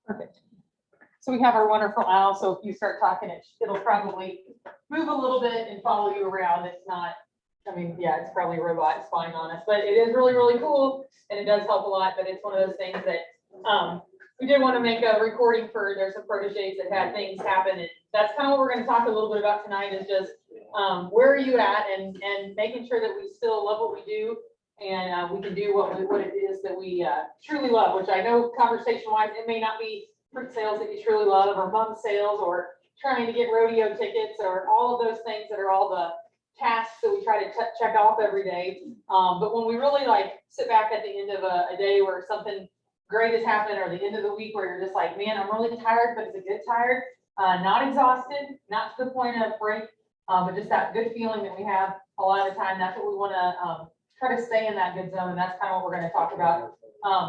Perfect. So we have our wonderful owl. So if you start talking, it'll probably move a little bit and follow you around. It's not, I mean, yeah, it's probably a robot spying on us, but it is really, really cool. And it does help a lot, but it's one of those things that, we did want to make a recording for, there's some proteges that had things happen. And that's kind of what we're going to talk a little bit about tonight is just, where are you at and making sure that we still love what we do. And we can do what it is that we truly love, which I know conversation wise, it may not be fruit sales that you truly love or mum sales or trying to get rodeo tickets or all of those things that are all the tasks that we try to check off every day. But when we really like sit back at the end of a day where something great has happened or the end of the week where you're just like, man, I'm really tired, but it's a good tired, not exhausted, not to the point of break, but just that good feeling that we have a lot of the time. That's what we want to try to stay in that good zone. And that's kind of what we're going to talk about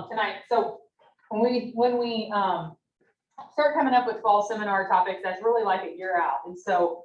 tonight. So when we start coming up with fall seminar topics, that's really like a year out. And so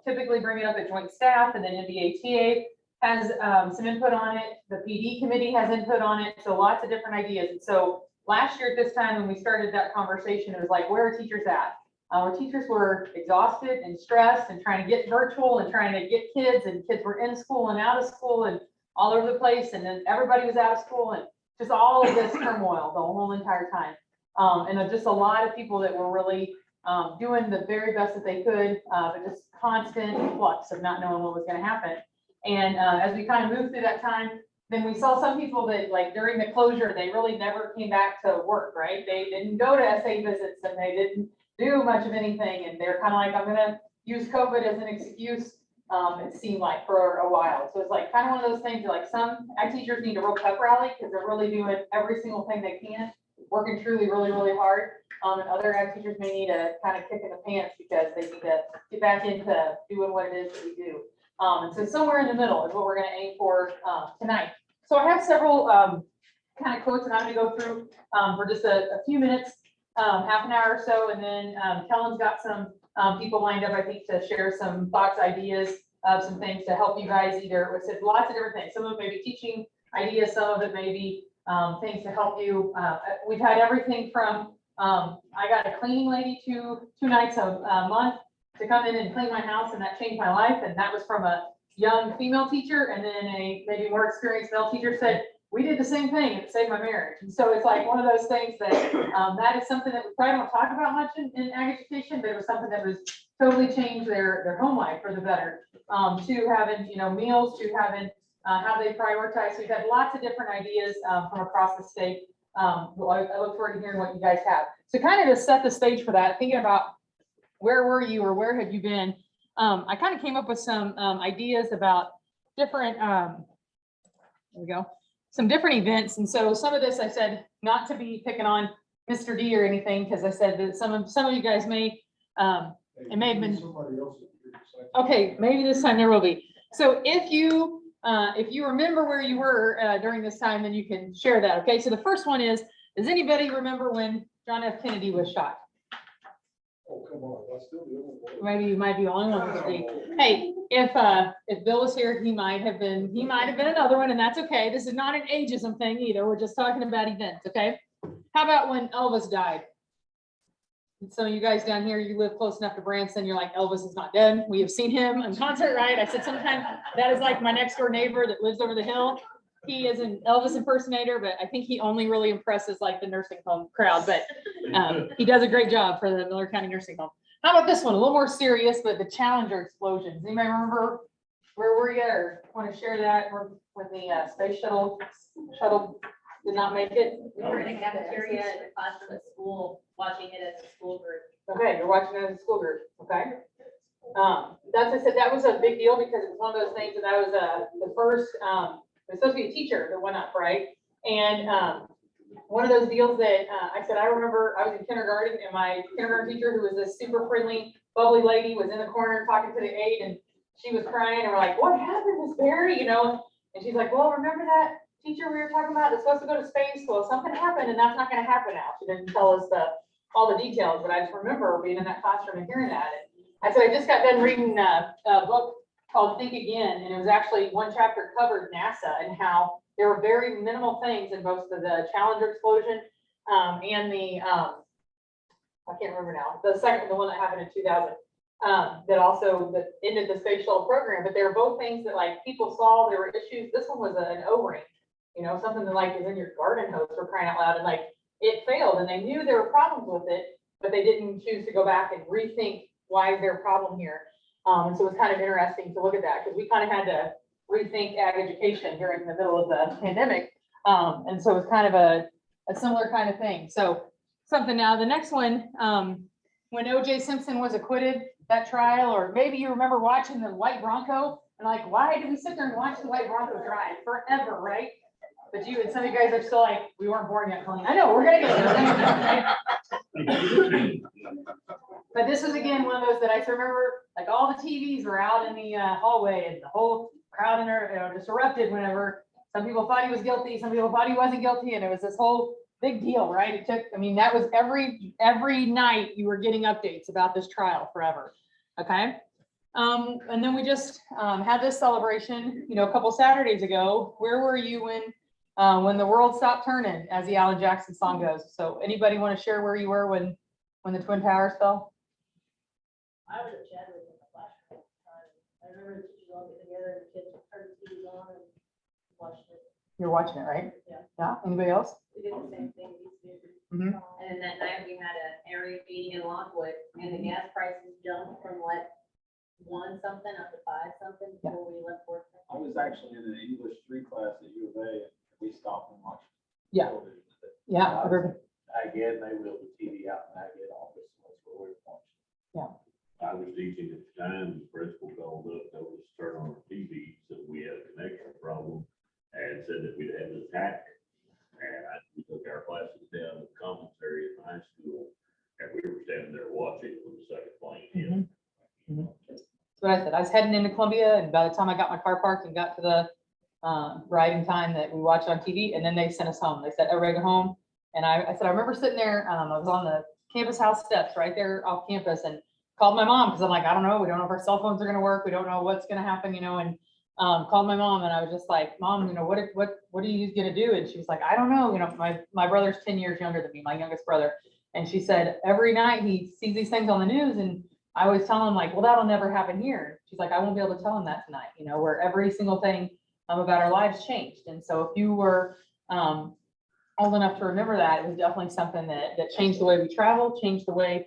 typically bring it up at joint staff, and then MBATA has some input on it. The PD committee has input on it. So lots of different ideas. And so last year at this time, when we started that conversation, it was like, where are teachers at? Our teachers were exhausted and stressed and trying to get virtual and trying to get kids, and kids were in school and out of school and all over the place. And then everybody was out of school and just all of this turmoil the whole entire time. And just a lot of people that were really doing the very best that they could, but just constant flux of not knowing what was going to happen. And as we kind of moved through that time, then we saw some people that like during the closure, they really never came back to work, right? They didn't go to SA visits and they didn't do much of anything. And they're kind of like, I'm going to use COVID as an excuse. It seemed like for a while. So it's like kind of one of those things that like some ag teachers need a real pep rally because they're really doing every single thing they can, working truly really, really hard. And other ag teachers may need a kind of kick in the pants because they need to get back into doing what it is that we do. And so somewhere in the middle is what we're going to aim for tonight. So I have several kind of quotes that I'm going to go through for just a few minutes, half an hour or so. And then Kellen's got some people lined up, I think, to share some thoughts, ideas, some things to help you guys either with lots of different things. Some of it may be teaching ideas, some of it may be things to help you. We've had everything from, I got a cleaning lady two nights a month to come in and clean my house, and that changed my life. And that was from a young female teacher, and then a maybe more experienced male teacher said, we did the same thing and it saved my marriage. And so it's like one of those things that that is something that we probably don't talk about much in ag education, but it was something that was totally changed their home life for the better. To having, meals, to having how they prioritize. So we've had lots of different ideas from across the state. I look forward to hearing what you guys have. So kind of to set the stage for that, thinking about where were you or where have you been? I kind of came up with some ideas about different, there we go, some different events. And so some of this I said not to be picking on Mr. D or anything, because I said that some of you guys may, it may have been, okay, maybe this time there will be. So if you remember where you were during this time, then you can share that. Okay, so the first one is, does anybody remember when John F. Kennedy was shot? Oh, come on, that's still the only one. Maybe you might be the only one to see. Hey, if Bill was here, he might have been another one, and that's okay. This is not an ageism thing either. We're just talking about events, okay? How about when Elvis died? And some of you guys down here, you live close enough to Branson, you're like, Elvis is not dead. We have seen him in concert, right? I said sometimes that is like my next door neighbor that lives over the hill. He is an Elvis impersonator, but I think he only really impresses like the nursing home crowd, but he does a great job for the Miller County Nursing Home. How about this one? A little more serious, but the Challenger explosions. Anybody remember where were you or want to share that when the space shuttle did not make it? We were in a cafeteria in a classroom at school, watching it as a school group. Okay, you're watching it as a school group, okay? That's, I said, that was a big deal because it was one of those things that I was the first, it was supposed to be a teacher that went up, right? And one of those deals that I said, I remember I was in kindergarten and my kindergarten teacher, who was this super friendly, bubbly lady, was in the corner talking to the aide, and she was crying, and we're like, what happened, Miss Barry? And she's like, well, remember that teacher we were talking about that's supposed to go to space? Well, something happened and that's not going to happen now. She didn't tell us all the details, but I just remember being in that classroom and hearing that. And I said, I just got done reading a book called Think Again, and it was actually one chapter covered NASA and how there were very minimal things in both of the Challenger explosion and I can't remember now, the one that happened in 2000, that ended the space shuttle program, but they were both things that like people saw there were issues. This one was an O-ring, something that like is in your garden hose for crying out loud, and like it failed, and they knew there were problems with it, but they didn't choose to go back and rethink why is there a problem here. And so it was kind of interesting to look at that because we kind of had to rethink ag education during the middle of the pandemic. And so it was kind of a similar kind of thing. So something now, the next one, when O.J. Simpson was acquitted, that trial, or maybe you remember watching the white Bronco and like, why did we sit there and watch the white Bronco drive forever, right? But you and some of you guys are still like, we weren't born yet, Colleen. I know, we're gonna get there. But this was again, one of those that I remember, like all the TVs were out in the hallway and the whole crowd in there, just erupted whenever some people thought he was guilty, some people thought he wasn't guilty, and it was this whole big deal, right? It took, that was every night you were getting updates about this trial forever, okay? And then we just had this celebration, a couple Saturdays ago. Where were you when the world stopped turning, as the Alan Jackson song goes? So anybody want to share where you were when the Twin Towers fell? I was at Chadwick in the flashback time. I remember the teachers all getting together and the kids turned the TV on and watched it. You're watching it, right? Yeah. Yeah, anybody else? We did the same thing. Mhm. And then that night we had an area meeting in Lockwood and the gas prices jumped from like 1 something up to 5 something Yeah. before we left work. I was actually in an English 3 class at U of A, and we stopped and watched. Yeah. television. Yeah, everybody- Again, they wheeled the TV out in the Agate office, and that's where we watched. I was teaching at the time, the principal called up, told us to turn on our TV, so we had a connection problem, and said that we'd had an attack. And we took our classes down to the commons area in high school, and we were standing there watching when the second plane hit. That's what I said. I was heading into Columbia, and by the time I got my car parked and got to the ride in time that we watched on TV, and then they sent us home. They said, everybody go home. And I said, I remember sitting there, I was on the campus house steps right there off campus and called my mom because I'm like, I don't know. We don't know if our cell phones are going to work. We don't know what's going to happen, and called my mom, and I was just like, Mom, what are you going to do? And she was like, I don't know. My brother's 10 years younger than me, my youngest brother. And she said, every night he sees these things on the news, and I always tell him like, well, that'll never happen here. She's like, I won't be able to tell him that tonight, where every single thing about our lives changed. And so if you were old enough to remember that, it was definitely something that changed the way we travel, changed the way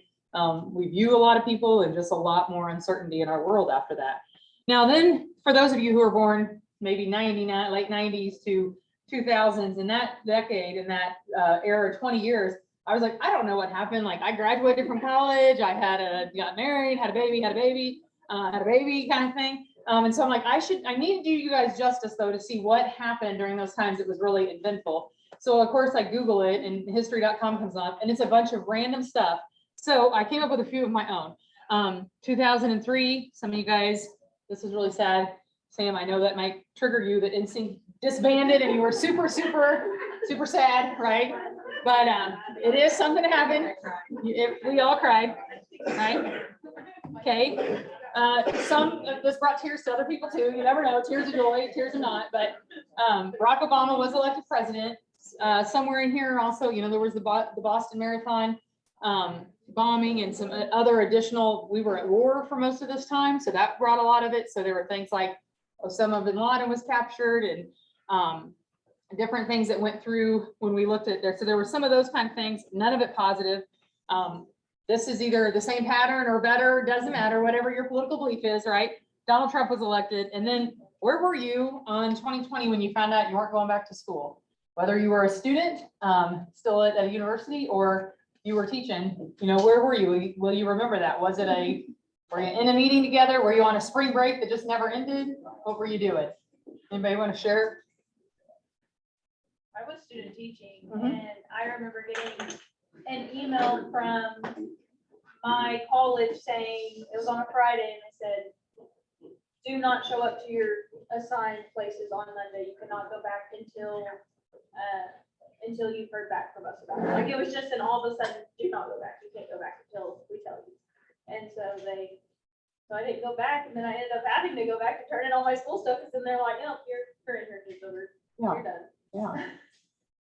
we view a lot of people, and just a lot more uncertainty in our world after that. Now then, for those of you who were born maybe 99, late 90s to 2000s, in that decade, in that era, 20 years, I was like, I don't know what happened. Like I graduated from college, got married, had a baby kind of thing. And so I'm like, I need to do you guys justice though, to see what happened during those times. It was really eventful. So of course I Google it and history.com comes up and it's a bunch of random stuff. So I came up with a few of my own. 2003, some of you guys, this is really sad. Sam, I know that might trigger you, that NSYNC disbanded and you were super, super, super sad, right? But it is something that happened. We all cried, right? Okay. This brought tears to other people too. You never know, tears of joy, tears of not. But Barack Obama was elected president. Somewhere in here also, there was the Boston Marathon bombing and some other additional, we were at war for most of this time. So that brought a lot of it. So there were things like Osama bin Laden was captured and different things that went through when we looked at there. So there were some of those kind of things, none of it positive. This is either the same pattern or better, doesn't matter, whatever your political belief is, right? Donald Trump was elected. And then where were you on 2020 when you found out you weren't going back to school? Whether you were a student still at a university or you were teaching, where were you? Will you remember that? Was it were you in a meeting together? Were you on a spring break that just never ended? What were you doing? Anybody want to share? I was student teaching Mhm. and I remember getting an email from my college saying, it was on a Friday and they said, do not show up to your assigned places on Monday. You cannot go back until you've heard back from us about it. Like it was just an all of a sudden, do not go back. You can't go back until we tell you. And so I didn't go back and then I ended up having to go back to turn in all my school stuff. And then they're like, no, your internship's over. Yeah. You're done. Yeah.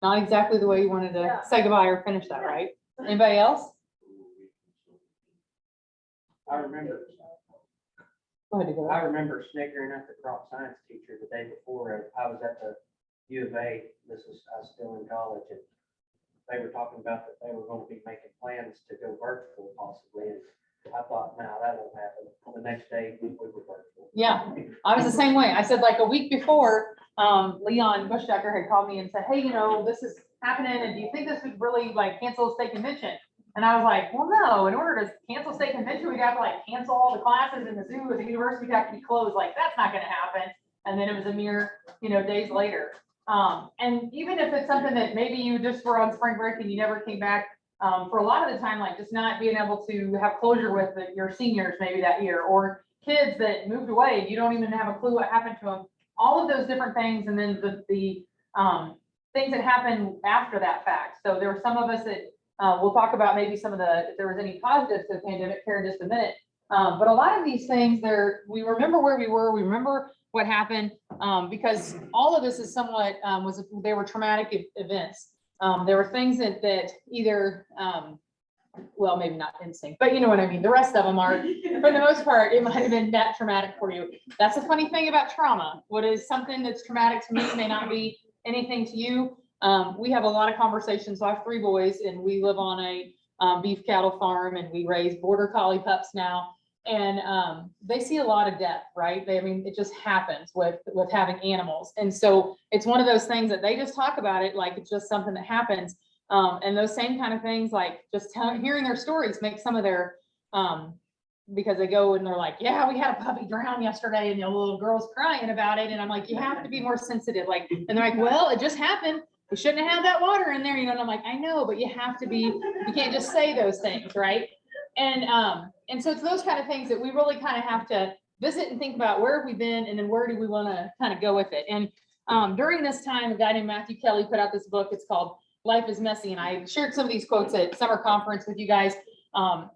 Not exactly the way you wanted to Yeah. say goodbye or finish that, right? Anybody else? I remember, Go ahead, go I ahead. remember snickering at the crop science teacher the day before. I was at the U of A. I was still in college, and they were talking about that they were going to be making plans to go virtual possibly. And I thought, no, that won't happen. The next day, we were virtual. Yeah, I was the same way. I said like a week before, Leon Bushdecker had called me and said, hey, this is happening, and do you think this would really like cancel state convention? And I was like, well, no, in order to cancel state convention, we'd have to like cancel all the classes in the zoo, the university would have to be closed, like, that's not gonna happen. And then it was a mere, days later. And even if it's something that maybe you just were on spring break and you never came back, for a lot of the time, like just not being able to have closure with your seniors maybe that year, or kids that moved away, you don't even have a clue what happened to them, all of those different things, and then the things that happen after that fact. So there were some of us that, we'll talk about maybe some of if there was any positives to the pandemic here in just a minute. But a lot of these things we remember where we were, we remember what happened, because all of this is somewhat, they were traumatic events. There were things that either, well, maybe not instinct, but you know what I mean? The rest of them are, for the most part, it might have been that traumatic for you. That's the funny thing about trauma. What is something that's traumatic to me may not be anything to you. We have a lot of conversations. So I have 3 boys, and we live on a beef cattle farm, and we raise border collie pups now. And they see a lot of death, right? It just happens with having animals. And so it's one of those things that they just talk about it like it's just something that happens. And those same kind of things, like just hearing their stories make some of their, because they go and they're like, yeah, we had a puppy drown yesterday, and the little girl's crying about it. And I'm like, you have to be more sensitive. Like, and they're like, well, it just happened. We shouldn't have had that water in there, and I'm like, I know, but you have to be, you can't just say those things, right? And so it's those kind of things that we really kind of have to visit and think about, where have we been, and then where do we want to kind of go with it. And during this time, a guy named Matthew Kelly put out this book. It's called Life is Messy. And I shared some of these quotes at summer conference with you guys.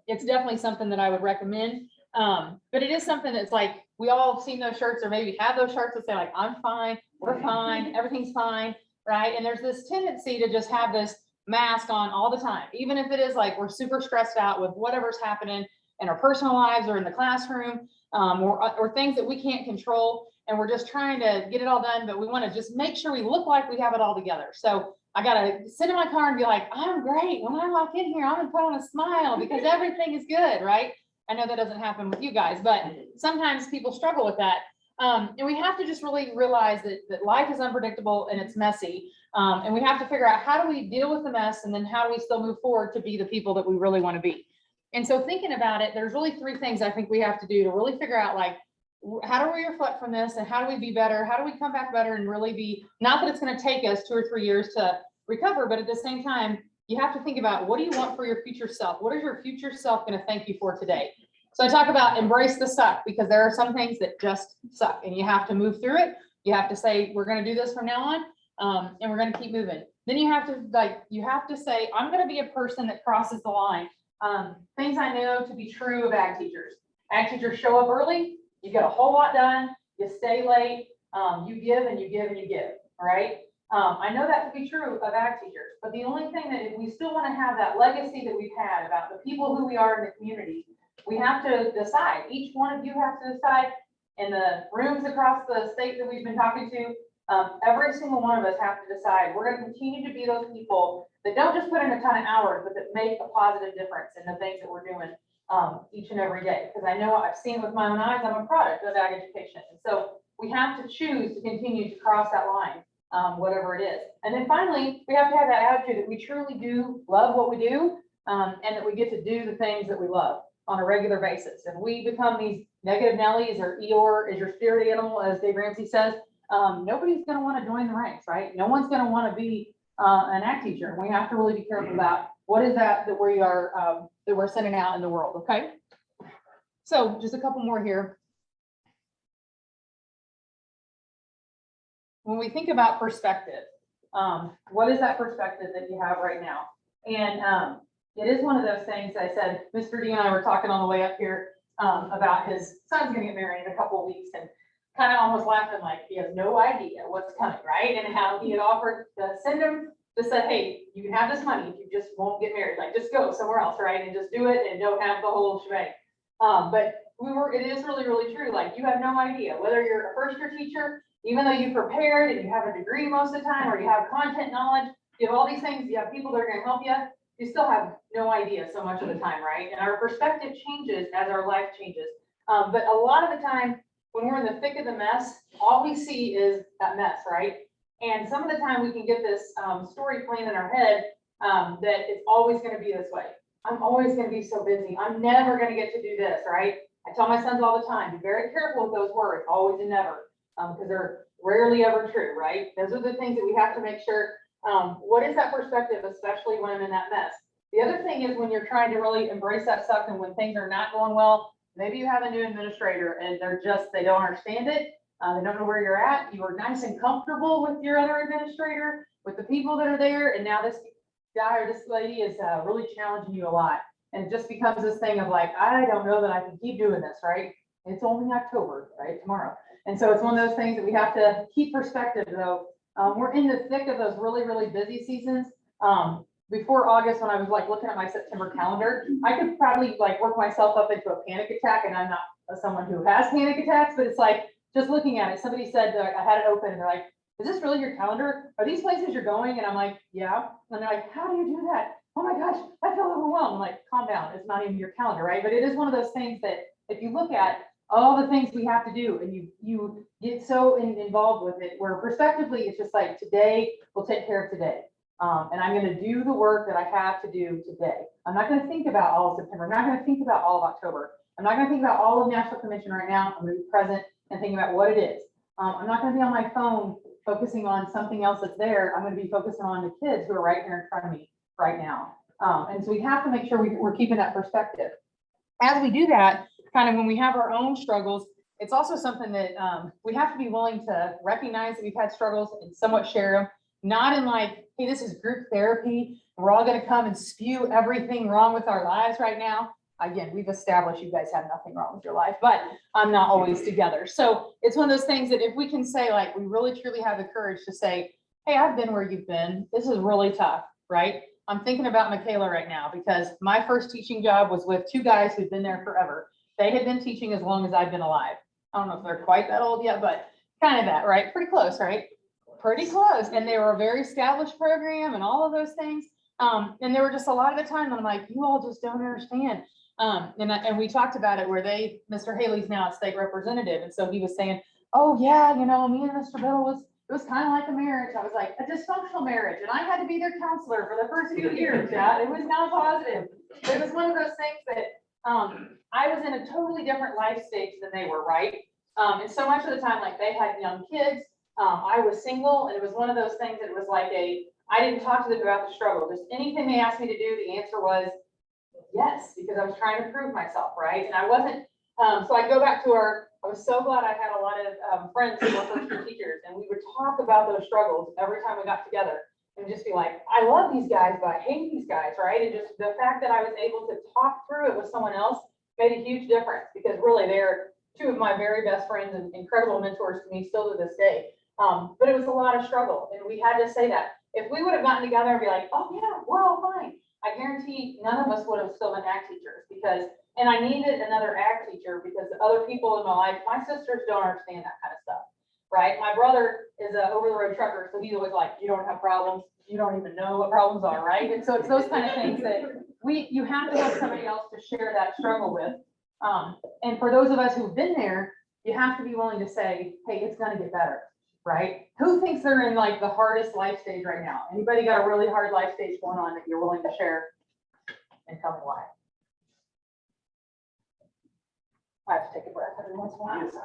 It's definitely something that I would recommend. But it is something that's like, we all have seen those shirts, or maybe have those shirts that say like, I'm fine, we're fine, everything's fine, right? And there's this tendency to just have this mask on all the time, even if it is like we're super stressed out with whatever's happening in our personal lives or in the classroom, or things that we can't control, and we're just trying to get it all done, but we want to just make sure we look like we have it all together. So I gotta sit in my car and be like, I'm great. When I walk in here, I'm gonna put on a smile because everything is good, right? I know that doesn't happen with you guys, but sometimes people struggle with that. And we have to just really realize that life is unpredictable and it's messy. And we have to figure out, how do we deal with the mess, and then how do we still move forward to be the people that we really want to be? And so thinking about it, there's really 3 things I think we have to do to really figure out, like, how do we reflect from this, and how do we be better? How do we come back better and really be, not that it's going to take us 2 or 3 years to recover, but at the same time, you have to think about, what do you want for your future self? What is your future self going to thank you for today? So I talk about embrace the suck, because there are some things that just suck, and you have to move through it. You have to say, we're going to do this from now on, and we're going to keep moving. Then you have to say, I'm going to be a person that crosses the line. Things I know to be true of ag teachers. Ag teachers show up early, you get a whole lot done, you stay late, you give and you give and you give, all right? I know that to be true of ag teachers, but the only thing that, if we still want to have that legacy that we've had about the people who we are in the community, we have to decide. Each one of you has to decide, in the rooms across the state that we've been talking to, every single one of us have to decide, we're going to continue to be those people that don't just put in a ton of hours, but that make a positive difference in the things that we're doing each and every day. Because I know I've seen with my own eyes, I'm a product of ag education. And so we have to choose to continue to cross that line, whatever it is. And then finally, we have to have that attitude that we truly do love what we do, and that we get to do the things that we love on a regular basis. If we become these negative Nellies, or Eeyore is your spirit animal, as Dave Ramsey says, nobody's going to want to join the ranks, right? No one's going to want to be an ag teacher. And we have to really be careful about what is that we are, that we're sending out in the world. Okay. So just a couple more here. When we think about perspective, what is that perspective that you have right now? And it is one of those things. I said, Mr. D and I were talking on the way up here about his son's going to get married in a couple of weeks, and kind of almost laughing like he has no idea what's coming, right? And how he had offered to send him just said, hey, you can have this money if you just won't get married, like, just go somewhere else, right? And just do it and don't have the whole shebang. But it is really, really true. Like, you have no idea whether you're a first year teacher, even though you prepared and you have a degree most of the time, or you have content knowledge, you have all these things, you have people that are gonna help you, you still have no idea so much of the time, right? And our perspective changes as our life changes. But a lot of the time, when we're in the thick of the mess, all we see is that mess, right? And some of the time we can get this story playing in our head that it's always gonna be this way. I'm always gonna be so busy. I'm never gonna get to do this, right? I tell my sons all the time, be very careful with those words, always and never, because they're rarely ever true, right? Those are the things that we have to make sure. What is that perspective, especially when I'm in that mess? The other thing is when you're trying to really embrace that stuff and when things are not going well, maybe you have a new administrator and they don't understand it. They don't know where you're at. You were nice and comfortable with your other administrator, with the people that are there. And now this guy or this lady is really challenging you a lot. And it just becomes this thing of like, I don't know that I can keep doing this, right? It's only October, right? Tomorrow. And so it's one of those things that we have to keep perspective though. We're in the thick of those really, really busy seasons. Before August, when I was like looking at my September calendar, I could probably like work myself up into a panic attack, and I'm not someone who has panic attacks, but it's like just looking at it. Somebody said that I had it open and they're like, is this really your calendar? Are these places you're going? And I'm like, yeah. And they're like, how do you do that? Oh my gosh, I feel overwhelmed. I'm like, calm down. It's not even your calendar, right? But it is one of those things that if you look at all the things we have to do and you get so involved with it, where prospectively it's just like today we'll take care of today. And I'm going to do the work that I have to do today. I'm not going to think about all of September. I'm not going to think about all of October. I'm not going to think about all of National Convention right now. I'm going to be present and thinking about what it is. I'm not going to be on my phone focusing on something else that's there. I'm going to be focusing on the kids who are right here in front of me right now. And so we have to make sure we're keeping that perspective. As we do that, kind of when we have our own struggles, it's also something that we have to be willing to recognize that we've had struggles and somewhat share them. Not in like, hey, this is group therapy. We're all going to come and spew everything wrong with our lives right now. Again, we've established you guys have nothing wrong with your life, but I'm not always together. So it's one of those things that if we can say, like, we really truly have the courage to say, hey, I've been where you've been. This is really tough, right? I'm thinking about Michaela right now because my first teaching job was with two guys who'd been there forever. They had been teaching as long as I've been alive. I don't know if they're quite that old yet, but kind of that, right? Pretty close, right? Pretty close. And they were a very established program and all of those things. And there were just a lot of the time I'm like, you all just don't understand. And we talked about it where Mr. Haley's now a state representative. And so he was saying, oh yeah, you know, me and Mr. Biddle it was kind of like a marriage. I was like, a dysfunctional marriage. And I had to be their counselor for the first few years. Yeah, it was not positive. It was one of those things that I was in a totally different life stage than they were, right? And so much of the time, like they had young kids. I was single, and it was one of those things that was like I didn't talk to them about the struggle. Just anything they asked me to do, the answer was yes, because I was trying to prove myself, right? And I wasn't, so I go back to I was so glad I had a lot of friends who were first year teachers, and we would talk about those struggles every time we got together and just be like, I love these guys, but I hate these guys, right? And just the fact that I was able to talk through it with someone else made a huge difference because really they're two of my very best friends and incredible mentors to me still to this day. But it was a lot of struggle, and we had to say that. If we would have gotten together and be like, oh yeah, we're all fine, I guarantee none of us would have still been ag teachers and I needed another ag teacher because the other people in my life, my sisters don't understand that kind of stuff, right? My brother is an over-the-road trucker, so he's always like, you don't have problems, you don't even know what problems are, right? And so it's those kind of things that you have to have somebody else to share that struggle with. And for those of us who've been there, you have to be willing to say, hey, it's gonna get better, right? Who thinks they're in like the hardest life stage right now? Anybody got a really hard life stage going on that you're willing to share? And tell me why. I have to take a breath every once in a while. Yes.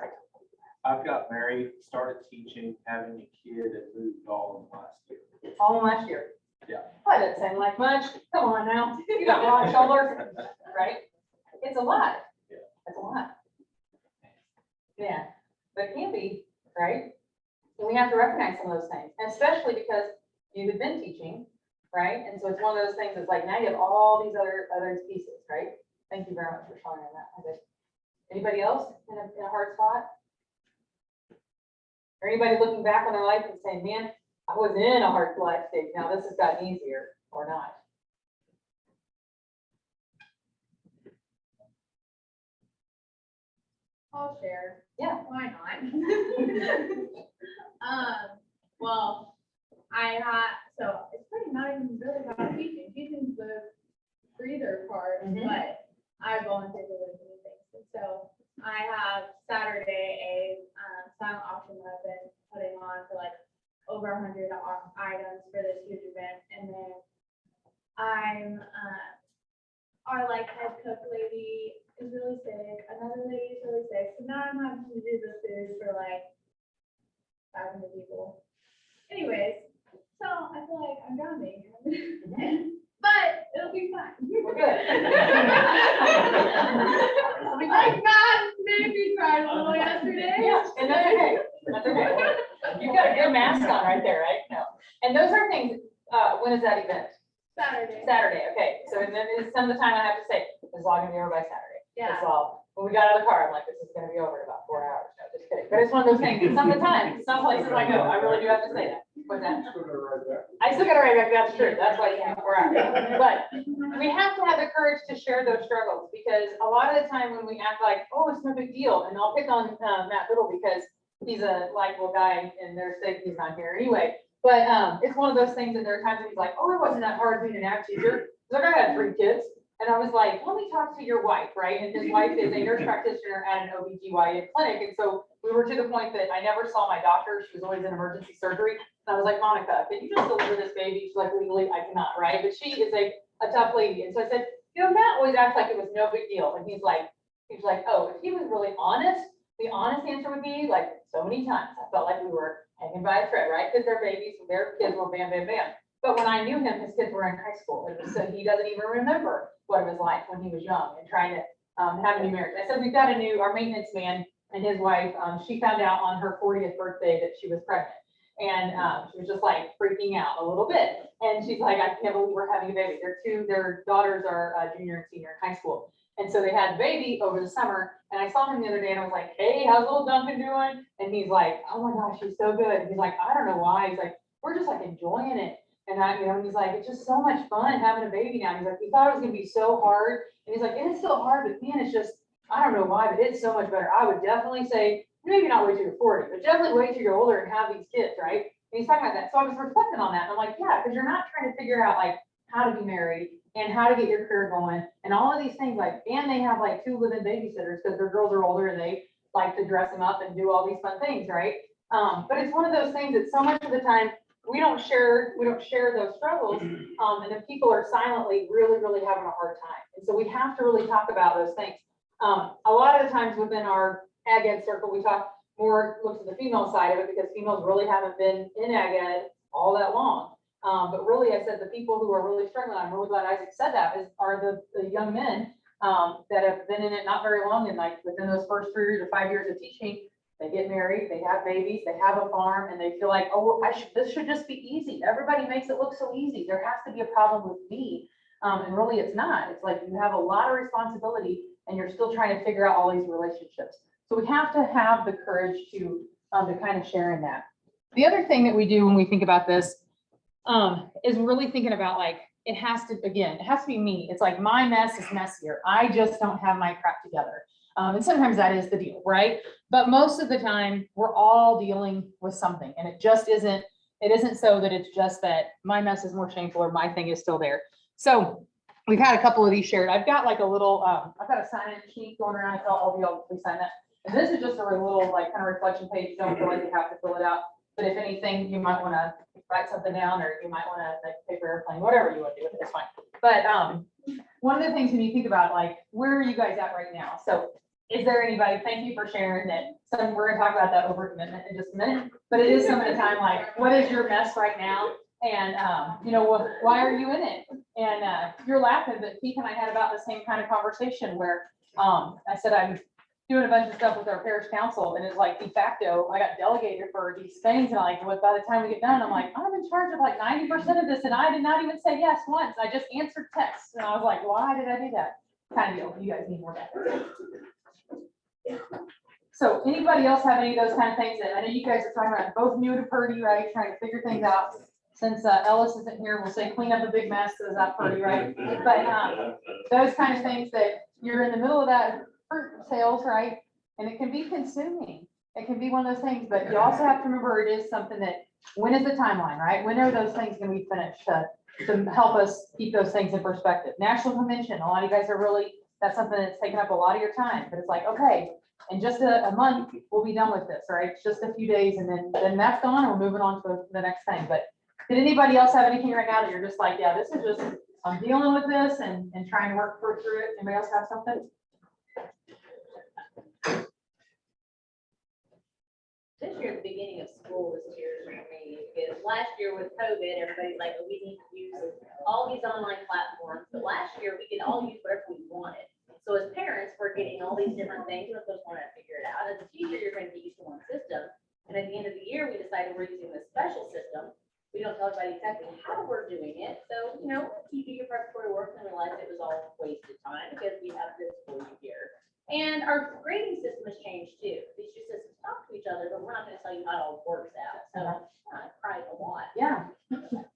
I've got married, started teaching, having a kid, and moved all in last year. All last year. Yeah. That doesn't sound like much. Come on now. You got broad shoulders, right? It's a lot. Yeah. It's a lot. Yeah, but it can be, right? And we have to recognize some of those things, and especially because you have been teaching, right? And so it's one of those things that's like, now you have all these other pieces, right? Thank you very much for showing me that. Anybody else in a hard spot? Or anybody looking back on their life and saying, man, I was in a hard life stage. Now this has gotten easier or not. I'll share. Yeah. Why not? Well, so it's pretty not even really about teaching. Teaching's the breather part, Mhm. but I volunteer to live new things. And so I have Saturday a silent auction that I've been putting on for like over 100 items for this huge event. And then I'm, our like head cook lady is really sick, another lady is really sick, so now I'm having to do the food for like 500 people. Anyways, so I feel like I'm drowning, but it'll be fun. We're good. My God, baby cried a little yesterday. Yeah, and that's okay. That's okay. You've got a good mask on right there, right? No. And those are things, when is that event? Saturday. Saturday, okay. So and then it's some of the time I have to say, it's all gonna be over by Saturday. Yeah. That's all. When we got out of the car, I'm like, this is gonna be over in about 4 hours. No, just kidding. But it's one of those things. Some of the time, some places I go, I really do have to say that. What's that? I still gotta write back, that's true. That's why it's been 4 hours. But we have to have the courage to share those struggles because a lot of the time when we act like, oh, it's no big deal, and I'll pick on Matt Little because he's a likable guy and they're sick, he's not here anyway. But it's one of those things that there are times when he's like, oh, it wasn't that hard being an ag teacher. Like I had 3 kids. And I was like, let me talk to your wife, right? And his wife is a nurse practitioner at an OBGYN clinic. And so we were to the point that I never saw my doctor. She was always in emergency surgery. And I was like, Monica, can you just deliver this baby? She's like, legally, I cannot, right? But she is a tough lady. And so I said, you know, Matt always acts like it was no big deal. And he's like, oh, if he was really honest, the honest answer would be like so many times. I felt like we were hanging by a thread, right? Because their babies, their kids were bam, bam, bam. But when I knew him, his kids were in high school. And so he doesn't even remember what it was like when he was young and trying to have a new marriage. I said, we've got our maintenance man and his wife, she found out on her 40th birthday that she was pregnant. And she was just like freaking out a little bit. And she's like, I can't believe we're having a baby. Their daughters are junior and senior in high school. And so they had a baby over the summer. And I saw him the other day and I was like, hey, how's little Duncan doing? And he's like, oh my gosh, she's so good. And he's like, I don't know why. He's like, we're just like enjoying it. And he's like, it's just so much fun having a baby now. He's like, we thought it was gonna be so hard. And he's like, it's still hard, but man, it's just, I don't know why, but it's so much better. I would definitely say, maybe not wait till you're 40, but definitely wait till you're older and have these kids, right? And he's talking about that. So I was reflecting on that. And I'm like, yeah, because you're not trying to figure out like how to be married and how to get your career going and all of these things like, and they have like 2 live-in babysitters because their girls are older and they like to dress them up and do all these fun things, right? But it's one of those things that so much of the time we don't share those struggles. And then people are silently really, really having a hard time. And so we have to really talk about those things. A lot of the times within our ag ed circle, we talk more, look to the female side of it because females really haven't been in ag ed all that long. But really, I said the people who are really struggling, I'm really glad Isaac said that, are the young men that have been in it not very long. And like within those first 3 years or 5 years of teaching, they get married, they have babies, they have a farm, and they feel like, oh, this should just be easy. Everybody makes it look so easy. There has to be a problem with me. And really it's not. It's like you have a lot of responsibility and you're still trying to figure out all these relationships. So we have to have the courage to kind of share in that. The other thing that we do when we think about this is really thinking about like, it has to be me. It's like my mess is messier. I just don't have my crap together. And sometimes that is the deal, right? But most of the time we're all dealing with something and it isn't so that it's just that my mess is more shameful or my thing is still there. So we've had a couple of these shared. I've got like a little, I've got a sign-in sheet going around. I tell all of y'all, please sign that. And this is just a little like kind of reflection page. Don't feel like you have to fill it out. But if anything, you might want to write something down or you might want to make a paper airplane, whatever you want to do with it, it's fine. But one of the things when you think about like, where are you guys at right now? So is there anybody, thank you for sharing that. We're gonna talk about that over commitment in just a minute, but it is some of the time, like, what is your mess right now? And why are you in it? And you're laughing, but Keith and I had about the same kind of conversation where I said, I'm doing a bunch of stuff with our parish council and it's like de facto, I got delegated for these things. And like, by the time we get done, I'm like, I'm in charge of like 90% of this. And I did not even say yes once. I just answered texts. And I was like, why did I do that? Kind of deal. You guys need more of that. So anybody else have any of those kind of things that, I know you guys are talking about, both new to Purdy, right, trying to figure things out. Since Ellis isn't here, we'll say clean up a big mess, so is that Purdy, right? But, those kind of things that you're in the middle of that fruit sales, right? And it can be consuming. It can be one of those things, but you also have to remember it is something that, when is the timeline, right? When are those things gonna be finished to help us keep those things in perspective? National Convention, a lot of you guys are really, that's something that's taken up a lot of your time, but it's like, okay, in just a month, we'll be done with this, right? It's just a few days and then that's gone and we're moving on to the next thing. But did anybody else have anything right now that you're just like, yeah, this is just, I'm dealing with this and trying to work through it? Anybody else have something? This year, the beginning of school was years for me, because last year with COVID, everybody's like, oh, we need to use all these online platforms, but last year we could all use whatever we wanted. So as parents, we're getting all these different things, we're supposed to want to figure it out. As a teacher, you're going to get used to one system, and at the end of the year, we decided we're using this special system. We don't tell everybody exactly how we're doing it, so, you know, you do your preparatory work and realize it was all wasted time because we have this school year. And our grading system has changed too. These two systems talk to each other, but we're not gonna tell you how it all works out. So I cried a lot. Yeah,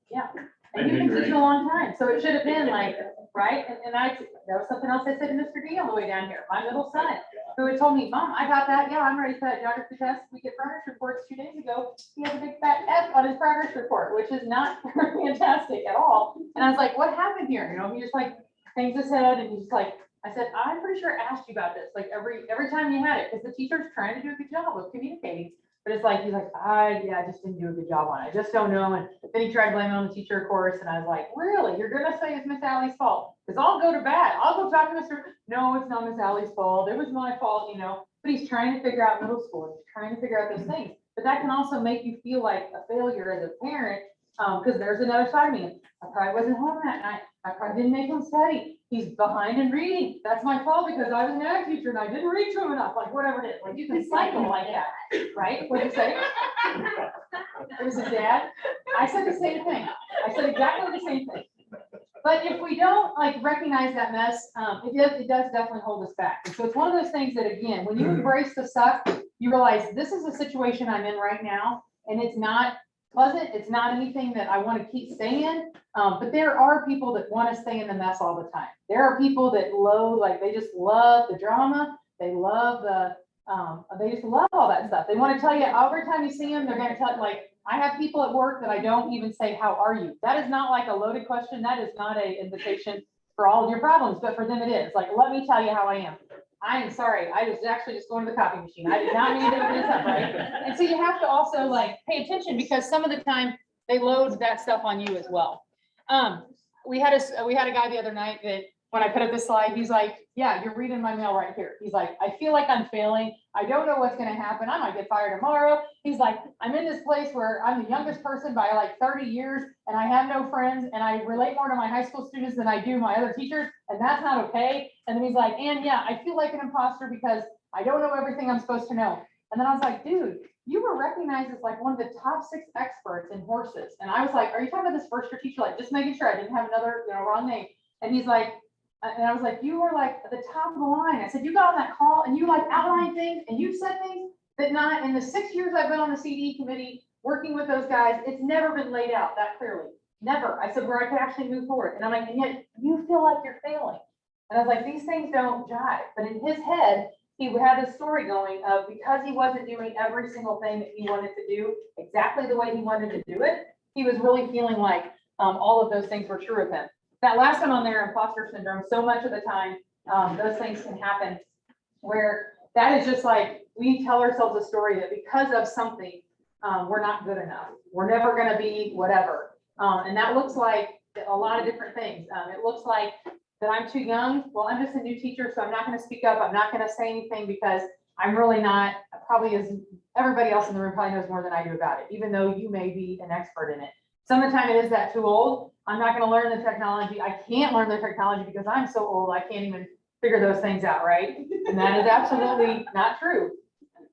yeah. And you've been teaching a long time, so it should have been like, right? And that was something else I said to Mr. D on the way down here, my little son, who had told me, Mom, I got that. Yeah, I'm ready for that geography test. We get progress reports 2 days ago. He has a big fat F on his progress report, which is not fantastic at all. And I was like, what happened here? You know, he just like hangs his head and he's just like, I said, I'm pretty sure I asked you about this, like every time you had it, because the teacher's trying to do a good job of communicating. But it's like, he's like, I just didn't do a good job on it. I just don't know. And then he tried blaming on the teacher, of course. And I was like, really? You're gonna say it's Miss Allie's fault? Because I'll go to bat. I'll go talk to Mr. No, it's not Miss Allie's fault. It was my fault, you know. But he's trying to figure out middle school. And he's trying to figure out those things. But that can also make you feel like a failure as a parent, because there's another side of me. I probably wasn't home that night. I probably didn't make him study. He's behind in reading. That's my fault because I was an ag teacher and I didn't read to him enough, like whatever it is. Like you can cycle like that, right? What'd you say? It was his dad. I said the same thing. I said exactly the same thing. But if we don't like recognize that mess, it does definitely hold us back. And so it's one of those things that, again, when you embrace the suck, you realize this is the situation I'm in right now, and it's not pleasant. It's not anything that I want to keep staying in. But there are people that want to stay in the mess all the time. There are people that they just love the drama. They love they just love all that stuff. They want to tell you every time you see them, they're going to tell you, like, I have people at work that I don't even say, how are you? That is not like a loaded question. That is not an invitation for all of your problems, but for them it is. Like, let me tell you how I am. I am sorry. I was actually just going to the copy machine. I did not mean to open this up, right? And so you have to also like pay attention because some of the time they load that stuff on you as well. We had a guy the other night that when I put up this slide, he's like, yeah, you're reading my mail right here. He's like, I feel like I'm failing. I don't know what's going to happen. I might get fired tomorrow. He's like, I'm in this place where I'm the youngest person by like 30 years and I have no friends and I relate more to my high school students than I do my other teachers. And that's not okay. And then he's like, and yeah, I feel like an imposter because I don't know everything I'm supposed to know. And then I was like, dude, you were recognized as like one of the top 6 experts in horses. And I was like, are you talking about this first year teacher? Like, just making sure I didn't have another, wrong name. And he's like, and I was like, you were like at the top of the line. I said, you got on that call and you like outlined things and you said things that not in the 6 years I've been on the CDE committee working with those guys, it's never been laid out that clearly. Never. I said, where I could actually move forward. And I'm like, and yet you feel like you're failing. And I was like, these things don't jive. But in his head, he had a story going of because he wasn't doing every single thing that he wanted to do exactly the way he wanted to do it, he was really feeling like all of those things were true of him. That last one on there, imposter syndrome, so much of the time, those things can happen where that is just like, we tell ourselves a story that because of something, we're not good enough. We're never going to be whatever. And that looks like a lot of different things. It looks like that I'm too young. Well, I'm just a new teacher, so I'm not going to speak up. I'm not going to say anything because I'm really not, probably as everybody else in the room probably knows more than I do about it, even though you may be an expert in it. Some of the time it is that too old. I'm not going to learn the technology. I can't learn the technology because I'm so old. I can't even figure those things out, right? And that is absolutely not true.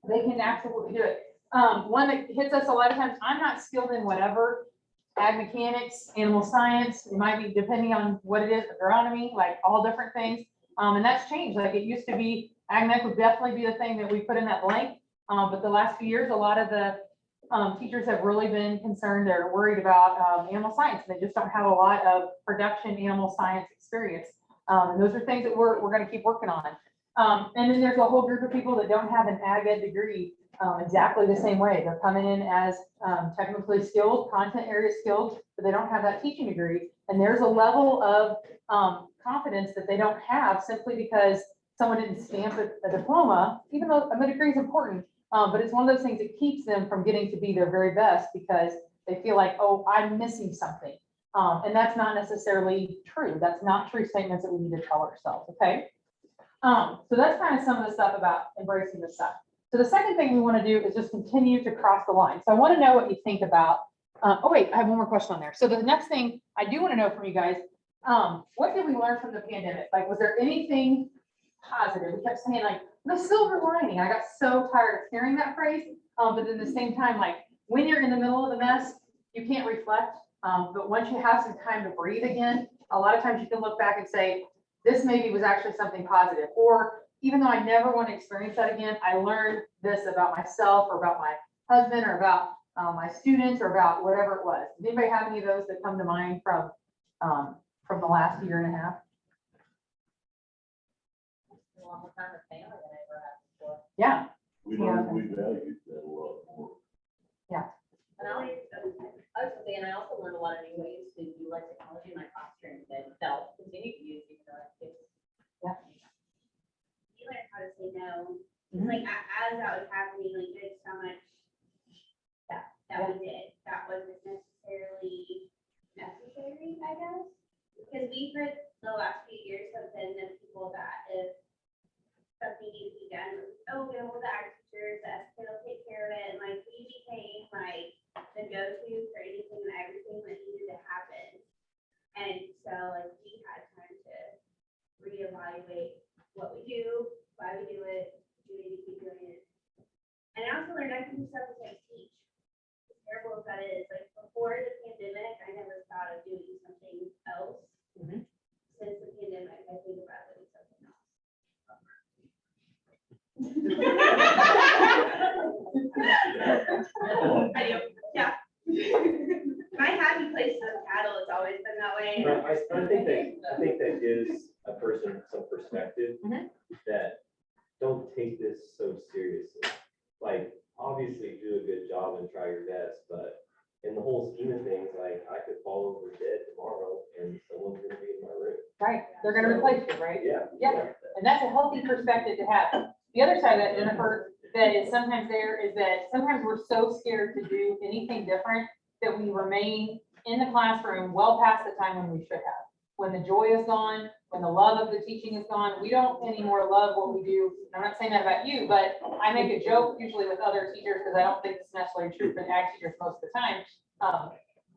They can absolutely do it. One that hits us a lot of times, I'm not skilled in whatever, ag mechanics, animal science, it might be depending on what it is, agronomy, like all different things. And that's changed. Like it used to be, AgMech would definitely be the thing that we put in that blank. But the last few years, a lot of the teachers have really been concerned or worried about animal science. They just don't have a lot of production animal science experience. And those are things that we're going to keep working on. And then there's a whole group of people that don't have an ag ed degree exactly the same way. They're coming in as technically skilled, content area skilled, but they don't have that teaching degree. And there's a level of confidence that they don't have simply because someone didn't stamp a diploma, even though a degree is important. But it's one of those things that keeps them from getting to be their very best because they feel like, oh, I'm missing something. And that's not necessarily true. That's not true statements that we need to tell ourselves, okay? So that's kind of some of the stuff about embracing this stuff. So the second thing we want to do is just continue to cross the line. So I want to know what you think about, oh wait, I have one more question on there. So the next thing I do want to know from you guys, what did we learn from the pandemic? Like, was there anything positive? We kept saying like, the silver lining. I got so tired of hearing that phrase. But at the same time, like when you're in the middle of the mess, you can't reflect. But once you have some time to breathe again, a lot of times you can look back and say, this maybe was actually something positive. Or even though I never want to experience that again, I learned this about myself or about my husband or about my students or about whatever it was. Does anybody have any of those that come to mind from the last year and a half? A longer time with family than I ever had before. Yeah. We learned, we valued that a lot more. And I was gonna say, and I also learned a lot of new ways to utilize technology in my classroom that I'll continue to use even though it's. You learn how to say no. Like as that was happening, like there's so much that we did that wasn't necessarily necessary, I guess. Because we for the last few years have been the people that if something needs to be done, oh, get hold of the ag teachers, they'll take care of it. And like we became like the go-to for anything and everything that needed to happen. And so like we had time to reevaluate what we do, why we do it, do we need to keep doing it. And I also learned I can do stuff with my teach. As terrible as that is, like before the pandemic, I never thought of doing something else. Since the pandemic, I think about doing something else. I do, yeah. My happy place is cattle, it's always been that way. I think that gives a person some perspective that don't take this so seriously. Like, obviously do a good job and try your best, but in the whole scheme of things, like I could fall over dead tomorrow and someone's gonna be in my room. Right. They're going to replace you, right? Yeah. Yeah. And that's a healthy perspective to have. The other side of that, Jennifer, that is sometimes there is that sometimes we're so scared to do anything different that we remain in the classroom well past the time when we should have. When the joy is gone, when the love of the teaching is gone, we don't anymore love what we do. I'm not saying that about you, but I make a joke usually with other teachers because I don't think it's necessarily true for ag teachers most of the time.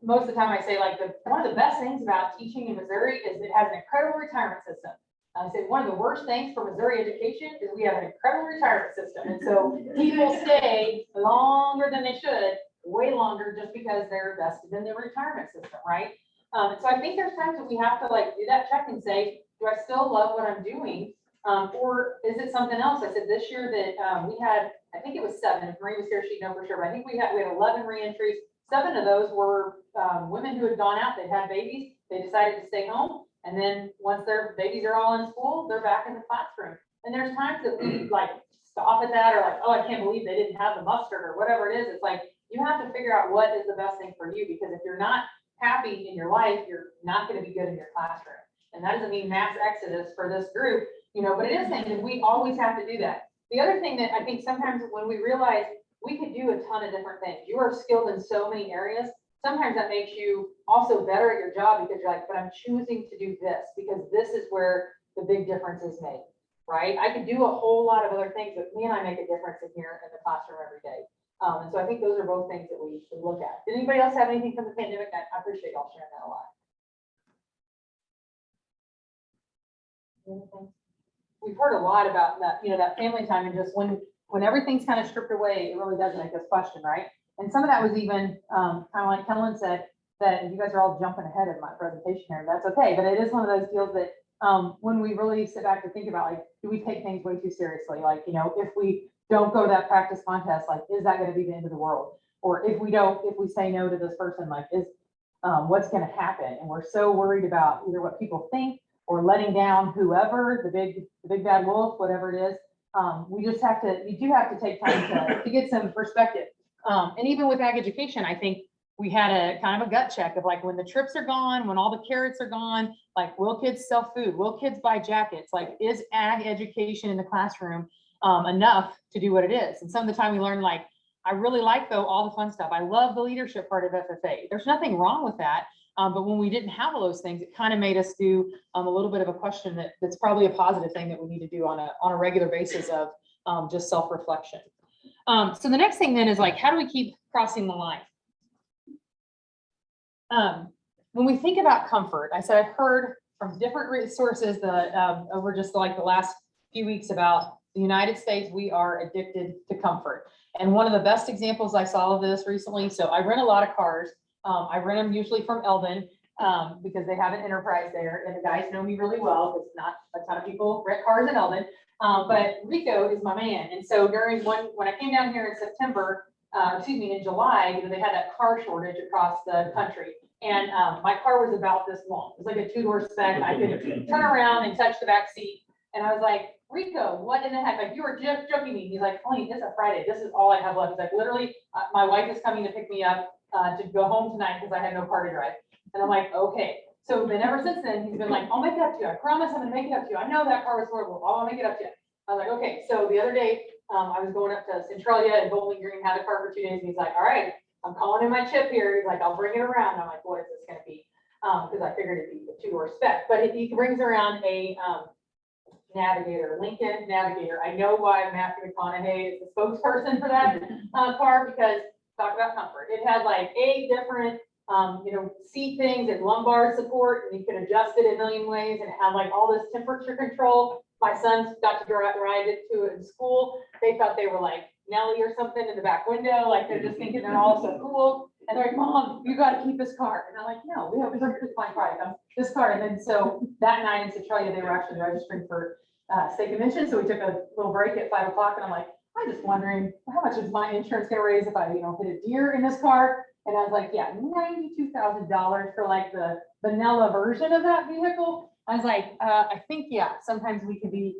Most of the time I say like one of the best things about teaching in Missouri is it has an incredible retirement system. I say one of the worst things for Missouri education is we have an incredible retirement system. And so people stay longer than they should, way longer just because they're vested in the retirement system, right? So I think there's times that we have to like do that check and say, do I still love what I'm doing? Or is it something else? I said this year that we had, I think it was 7, if Marie was here, she'd know for sure, but I think we had 11 reentries. 7 of those were women who had gone out, they'd had babies, they decided to stay home. And then once their babies are all in school, they're back in the classroom. And there's times that we like stop at that or like, oh, I can't believe they didn't have the mustard or whatever it is. It's like, you have to figure out what is the best thing for you, because if you're not happy in your life, you're not going to be good in your classroom. And that doesn't mean mass exodus for this group, but it is things that we always have to do that. The other thing that I think sometimes when we realize we could do a ton of different things, you are skilled in so many areas. Sometimes that makes you also better at your job because you're like, but I'm choosing to do this because this is where the big difference is made, right? I could do a whole lot of other things, but me and I make a difference in here in the classroom every day. And so I think those are both things that we should look at. Did anybody else have anything from the pandemic? I appreciate y'all sharing that a lot. Anything? We've heard a lot about that, that family time and just when everything's kind of stripped away, it really does make us question, right? And some of that was even kind of like Helen said, that you guys are all jumping ahead of my presentation here. That's okay, but it is one of those deals that when we really sit back to think about, like, do we take things way too seriously? Like, if we don't go to that practice contest, like, is that gonna be the end of the world? Or if we say no to this person, like, what's gonna happen? And we're so worried about either what people think or letting down whoever, the big bad wolf, whatever it is. You do have to take time to get some perspective. And even with ag education, I think we had a kind of a gut check of like, when the trips are gone, when all the carrots are gone, like, will kids sell food? Will kids buy jackets? Like, is ag education in the classroom enough to do what it is? And some of the time we learn, like, I really like, though, all the fun stuff. I love the leadership part of FFA. There's nothing wrong with that. But when we didn't have all those things, it kind of made us do a little bit of a question that's probably a positive thing that we need to do on a regular basis of just self-reflection. So the next thing then is, like, how do we keep crossing the line? When we think about comfort, I said I've heard from different sources that over just like the last few weeks about the United States, we are addicted to comfort. And one of the best examples I saw of this recently, so I rent a lot of cars. I rent them usually from Eldon because they have an enterprise there, and the guys know me really well because not a ton of people rent cars in Eldon. But Rico is my man. And so when I came down here in September, in July, they had that car shortage across the country. And my car was about this long. It was like a 2-door spec. I could turn around and touch the back seat. And I was like, Rico, what in the heck? Like, you were just joking me. He's like, Colleen, it's a Friday. This is all I have left. He's like, literally, my wife is coming to pick me up to go home tonight because I had no car to drive. And I'm like, okay. So then ever since then, he's been like, I'll make it up to you. I promise I'm gonna make it up to you. I know that car was horrible. I'll make it up to you. I was like, okay. So the other day, I was going up to Centralia and Bowling Green, had a car for 2 days. And he's like, all right, I'm calling in my chip here. He's like, I'll bring it around. I'm like, what is this gonna be? Because I figured it'd be a 2-door spec. But he brings around a Navigator, Lincoln Navigator. I know why Matthew McConaughey is the spokesperson for that car, because talk about comfort. It had like 8 different seat things and lumbar support, and you could adjust it a million ways, and it had like all this temperature control. My sons got to ride it to it in school. They thought they were like Nelly or something in the back window, like they're just thinking they're all so cool. And they're like, Mom, you got to keep this car. And I'm like, no, we have my product, this car. And then so that night in Centralia, they were actually registering for state convention. So we took a little break at 5 o'clock, and I'm like, I'm just wondering how much is my insurance gonna raise if I, hit a deer in this car? And I was like, yeah, $92,000 for like the vanilla version of that vehicle. I was like, I think, yeah, sometimes we can be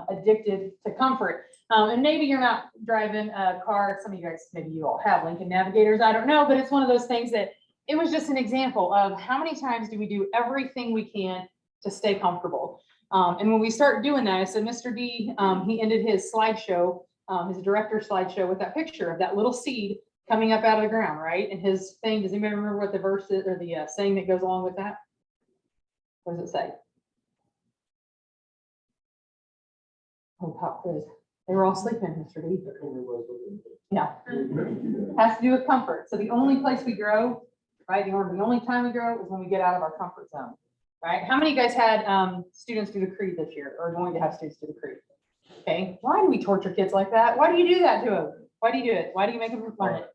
addicted to comfort. And maybe you're not driving a car. Some of you guys, maybe you all have Lincoln Navigators. I don't know, but it's one of those things that it was just an example of how many times do we do everything we can to stay comfortable. And when we start doing that, I said, Mr. D, he ended his slideshow, his director slideshow with that picture of that little seed coming up out of the ground, right? And his thing, does anybody remember what the verse is, or the saying that goes along with that? What does it say? Oh, pop quiz. They were all sleeping, Mr. D. Yeah. Has to do with comfort. So the only place we grow, right? The only time we grow is when we get out of our comfort zone, right? How many of you guys had students do the creed this year, or going to have students do the creed? Okay. Why do we torture kids like that? Why do you do that to them? Why do you do it? Why do you make them learn it?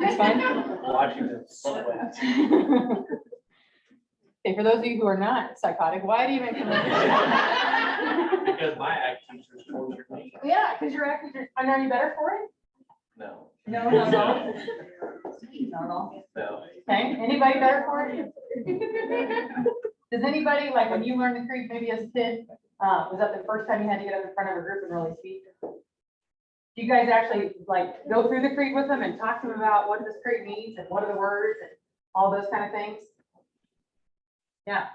It's fun. Watching this. Okay, for those of you who are not psychotic, why do you make them learn it? Because my act teachers tortured me. Yeah, because your act teachers, are you better for it? No, No, not at all. Not at all. no. Okay, anybody better for it? Does anybody, like when you learned the creed, maybe as a kid, was that the first time you had to get up in front of a group and really speak? Do you guys actually like go through the creed with them and talk to them about what this creed means and what are the words and all those kind of things? Yeah,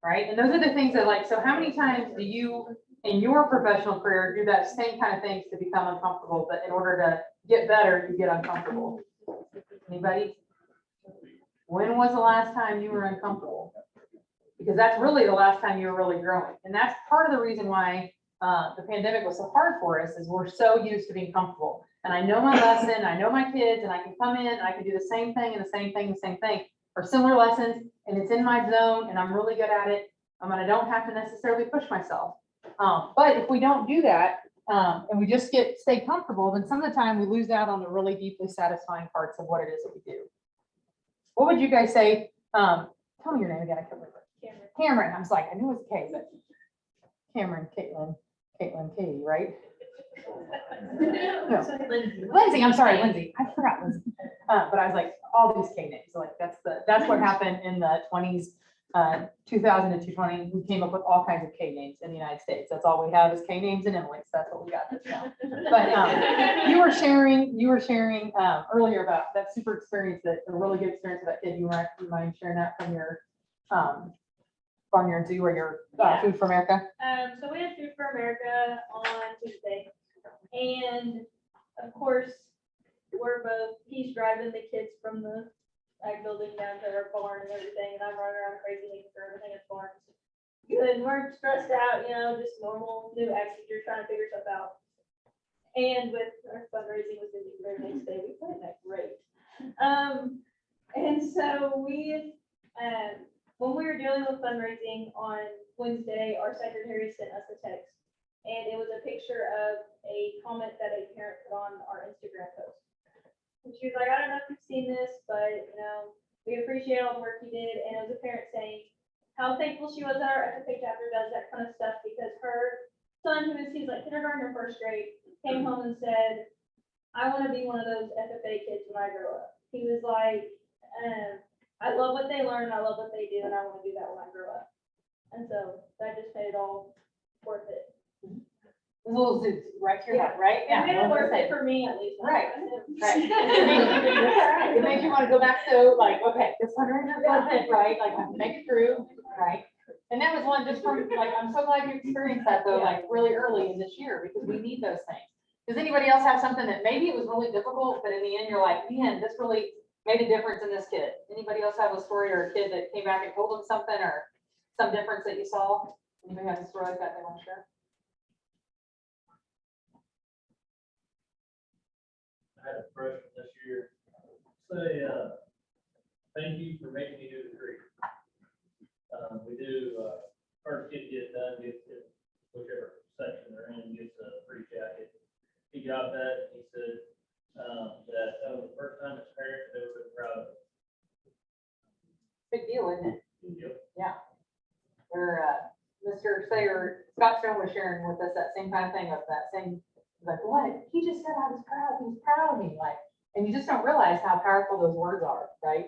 right. And those are the things that, like, so how many times do you in your professional career do that same kind of things to become uncomfortable, but in order to get better, you get uncomfortable? Anybody? When was the last time you were uncomfortable? Because that's really the last time you were really growing. And that's part of the reason why the pandemic was so hard for us, is we're so used to being comfortable. And I know my lesson, I know my kids, and I can come in and I can do the same thing and the same thing, or similar lessons, and it's in my zone and I'm really good at it. And I don't have to necessarily push myself. But if we don't do that, and we just stay comfortable, then some of the time we lose out on the really deeply satisfying parts of what it is that we do. What would you guys say? Tell me your name again. I can't remember. Cameron. Cameron. I was like, I knew it was K, but Cameron, Caitlin, Katie, right? No. Lindsay, I'm sorry, Lindsay. I forgot Lindsay. But I was like, all these K names, so like, that's what happened in the 20s, 2000 to 220. We came up with all kinds of K names in the United States. That's all we have is K names and Emily's. That's what we got. Now. But you were sharing earlier about that super experience, that a really good experience with that kid. You mind sharing that from your Barnyard Zoo or your Yeah. Food for America? So we had Food for America on Tuesday, and of course, he's driving the kids from the ag building down to our barn and everything, and I'm running around crazy making sure everything is farm. Good, and we're stressed out, just normal new ag teacher trying to figure stuff out. And with our fundraising was the very next day, we played that great. And so when we were dealing with fundraising on Wednesday, our secretary sent us a text, and it was a picture of a comment that a parent put on our Instagram post. And she was like, I don't know if you've seen this, but we appreciate all the work you did. And it was a parent saying how thankful she was that our FFA chapter does that kind of stuff, because her son, he's like kindergarten or first grade, came home and said, I want to be one of those FFA kids when I grow up. He was like, I love what they learn, I love what they do, and I want to do that when I grow up. And so that just made it all worth it. The little zoots right to your heart, right? It made it what worth I'm it for me at least. Right. Right. It makes you want to go back to like, okay, this 100%, right? Like, I can make it through, right? And that was one just from, like, I'm so glad you experienced that though, like really early in this year, because we need those things. Does anybody else have something that maybe it was really difficult, but in the end, you're like, man, this really made a difference in this kid? Anybody else have a story or a kid that came back and told them something, or some difference that you saw? Anybody have a story like that they want to share? I had a freshman this year say, thank you for making me do the degree. We do, first kid gets done, gets to whichever section they're in, gets a free jacket. He got that, and he said, that was the first time his parents had ever been proud of him. Big deal, isn't it? Yep. Yeah. Where, Mr. Sayer, Scott Stone was sharing with us that same kind of thing of that same, like, what? He just said I was proud. He was proud of me. Like, and you just don't realize how powerful those words are, right?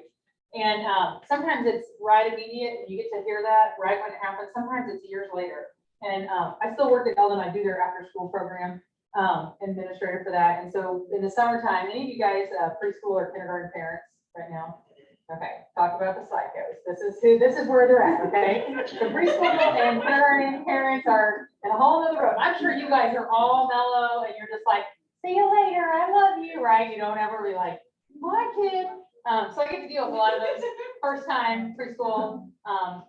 And sometimes it's right immediate, and you get to hear that right when it happens. Sometimes it's years later. And I still work at Eldon. I do their after school program, administrator for that. And so in the summertime, any of you guys preschool or kindergarten parents right now? Okay, talk about the psychos. This is where they're at, okay? The preschool and kindergarten parents are in a whole nother road. I'm sure you guys are all mellow and you're just like, see you later, I love you, right? You don't ever be like, my kid. So I get to deal with a lot of those first time preschool,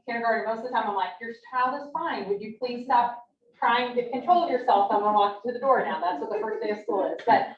kindergarten. Most of the time I'm like, your child is fine. Would you please stop trying to get control of yourself? I'm gonna walk to the door now. That's what the first day of school is. But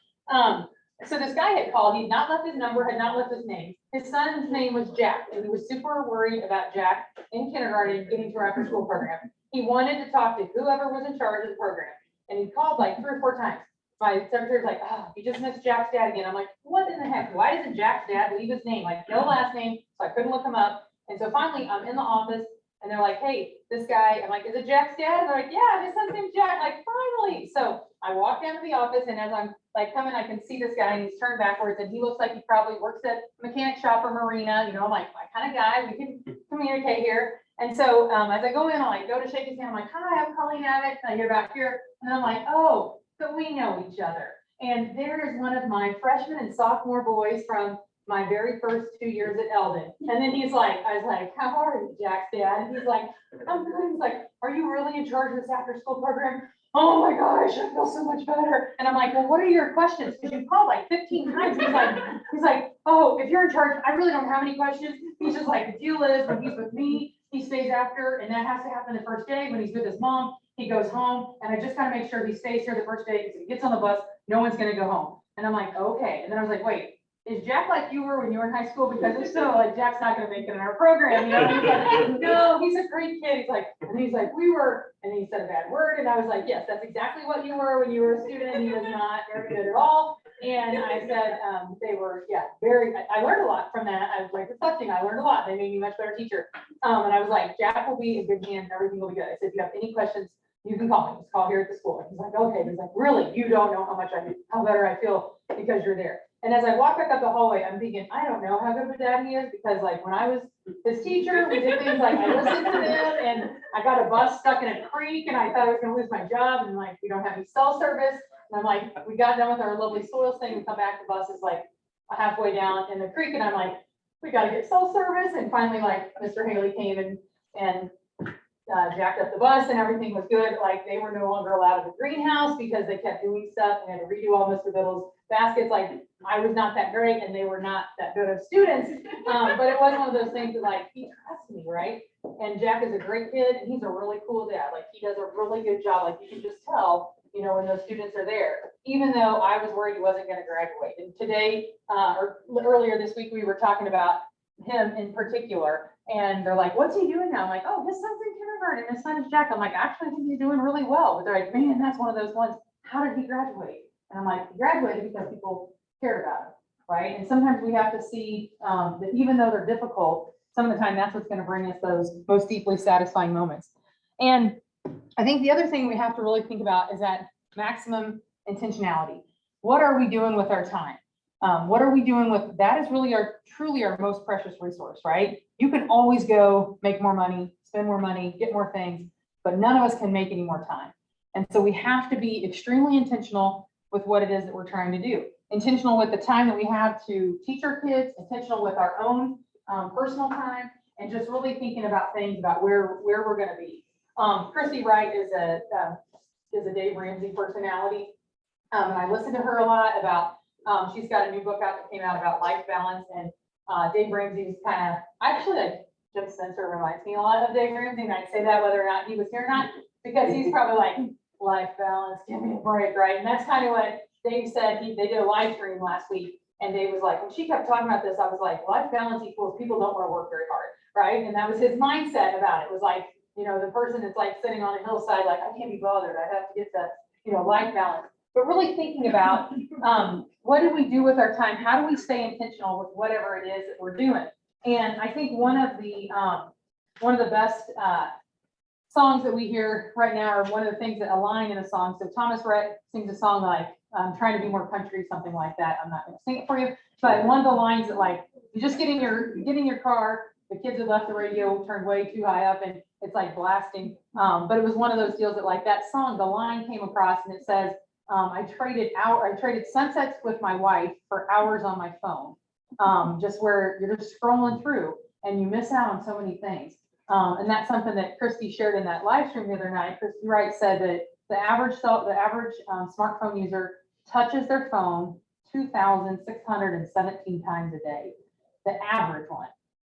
so this guy had called, he'd not left his number, had not left his name. His son's name was Jack, and he was super worried about Jack in kindergarten getting to our after school program. He wanted to talk to whoever was in charge of the program, and he called like 3 or 4 times. My secretary's like, oh, he just missed Jack's dad again. I'm like, what in the heck? Why doesn't Jack's dad leave his name? Like, no last name, so I couldn't look him up. And so finally, I'm in the office, and they're like, hey, this guy, I'm like, is it Jack's dad? And they're like, yeah, his son's name's Jack. Like, finally. So I walk down to the office, and as I'm like coming, I can see this guy, and he's turned backwards, and he looks like he probably works at mechanic shop or marina. I'm like, my kind of guy, we can communicate here. And so as I go in, I like go to shake his hand. I'm like, hi, I'm Colleen Abbott. And I get back here, and I'm like, oh, so we know each other. And there is one of my freshman and sophomore boys from my very first 2 years at Eldon. And then he's like, I was like, how are you, Jack's dad? And he's like, I'm good. He's like, are you really in charge of this after school program? Oh my gosh, I feel so much better. And I'm like, well, what are your questions? Because you called like 15 times. He's like, oh, if you're in charge, I really don't have any questions. He's just like, the deal is when he's with me, he stays after, and that has to happen the first day. When he's with his mom, he goes home, and I just gotta make sure he stays here the first day, because if he gets on the bus, no one's gonna go home. And I'm like, okay. And then I was like, wait, is Jack like you were when you were in high school? Because if so, like, Jack's not gonna make it in our program, He's like, no, he's a great kid. He's like, we were, and he said a bad word, and I was like, yes, that's exactly what you were when you were a student. He was not very good at all. And I said, they were, yeah, I learned a lot from that. I was like reflecting, I learned a lot. They made me a much better teacher. And I was like, Jack will be in good hands, everything will be good. I said, if you have any questions, you can call me, just call here at the school. And he's like, okay. He's like, really? You don't know how better I feel because you're there. And as I walk back up the hallway, I'm thinking, I don't know how good of a dad he is, because like when I was his teacher, we did things like I listened to them, and I got a bus stuck in a creek and I thought I was gonna lose my job, and like, we don't have any cell service. And I'm like, we got done with our lovely soils thing, we come back, the bus is like halfway down in the creek, and I'm like, we gotta get cell service. And finally, like, Mr. Haley came and jacked up the bus and everything was good. Like, they were no longer allowed in the greenhouse because they kept doing stuff and had to redo all Mr. Biddle's baskets. Like, I was not that great and they were not that good of students. But it was one of those things that like, he trusts me, right? And Jack is a great kid and he's a really cool dad. Like, he does a really good job. Like, you can just tell, you know, when those students are there, even though I was worried he wasn't going to graduate. And today, or earlier this week, we were talking about him in particular, and they're like, what's he doing now? I'm like, oh, his son's in kindergarten, his son is Jack. I'm like, actually, I think he's doing really well. But they're like, man, that's one of those ones. How did he graduate? And I'm like, he graduated because people cared about him, right? And sometimes we have to see that even though they're difficult, some of the time that's what's going to bring us those most deeply satisfying moments. And I think the other thing we have to really think about is that maximum intentionality. What are we doing with our time? What are we doing with, that is really truly our most precious resource, right? You can always go make more money, spend more money, get more things, but none of us can make any more time. And so we have to be extremely intentional with what it is that we're trying to do. Intentional with the time that we have to teach our kids, intentional with our own personal time, and just really thinking about things about where we're going to be. Chrissy Wright is a Dave Ramsey personality. And I listen to her a lot about, she's got a new book out that came out about life balance, and Dave Ramsey's kind of, actually like Jim Spencer reminds me a lot of Dave Ramsey, and I'd say that whether or not he was here or not, because he's probably like, life balance, give me a break, right? And that's kind of what Dave said. They did a live stream last week, and Dave was like, when she kept talking about this, I was like, life balance equals people don't want to work very hard, right? And that was his mindset about it. It was like, you know, the person that's like sitting on a hillside, like, I can't be bothered, I have to get the, you know, life balance. But really thinking about what do we do with our time? How do we stay intentional with whatever it is that we're doing? And I think one of the best songs that we hear right now, or one of the things that align in a song. So Thomas Rhett sings a song like, trying to be more country, something like that. I'm not going to sing it for you, but one of the lines that like, you just get in your car, the kids had left the radio turned way too high up and it's like blasting. But it was one of those deals that like that song, the line came across and it says, I traded sunsets with my wife for hours on my phone. Just where you're just scrolling through and you miss out on so many things. And that's something that Christy shared in that live stream the other night. Christy Wright said that the average smartphone user touches their phone 2,617 times a day, the average one.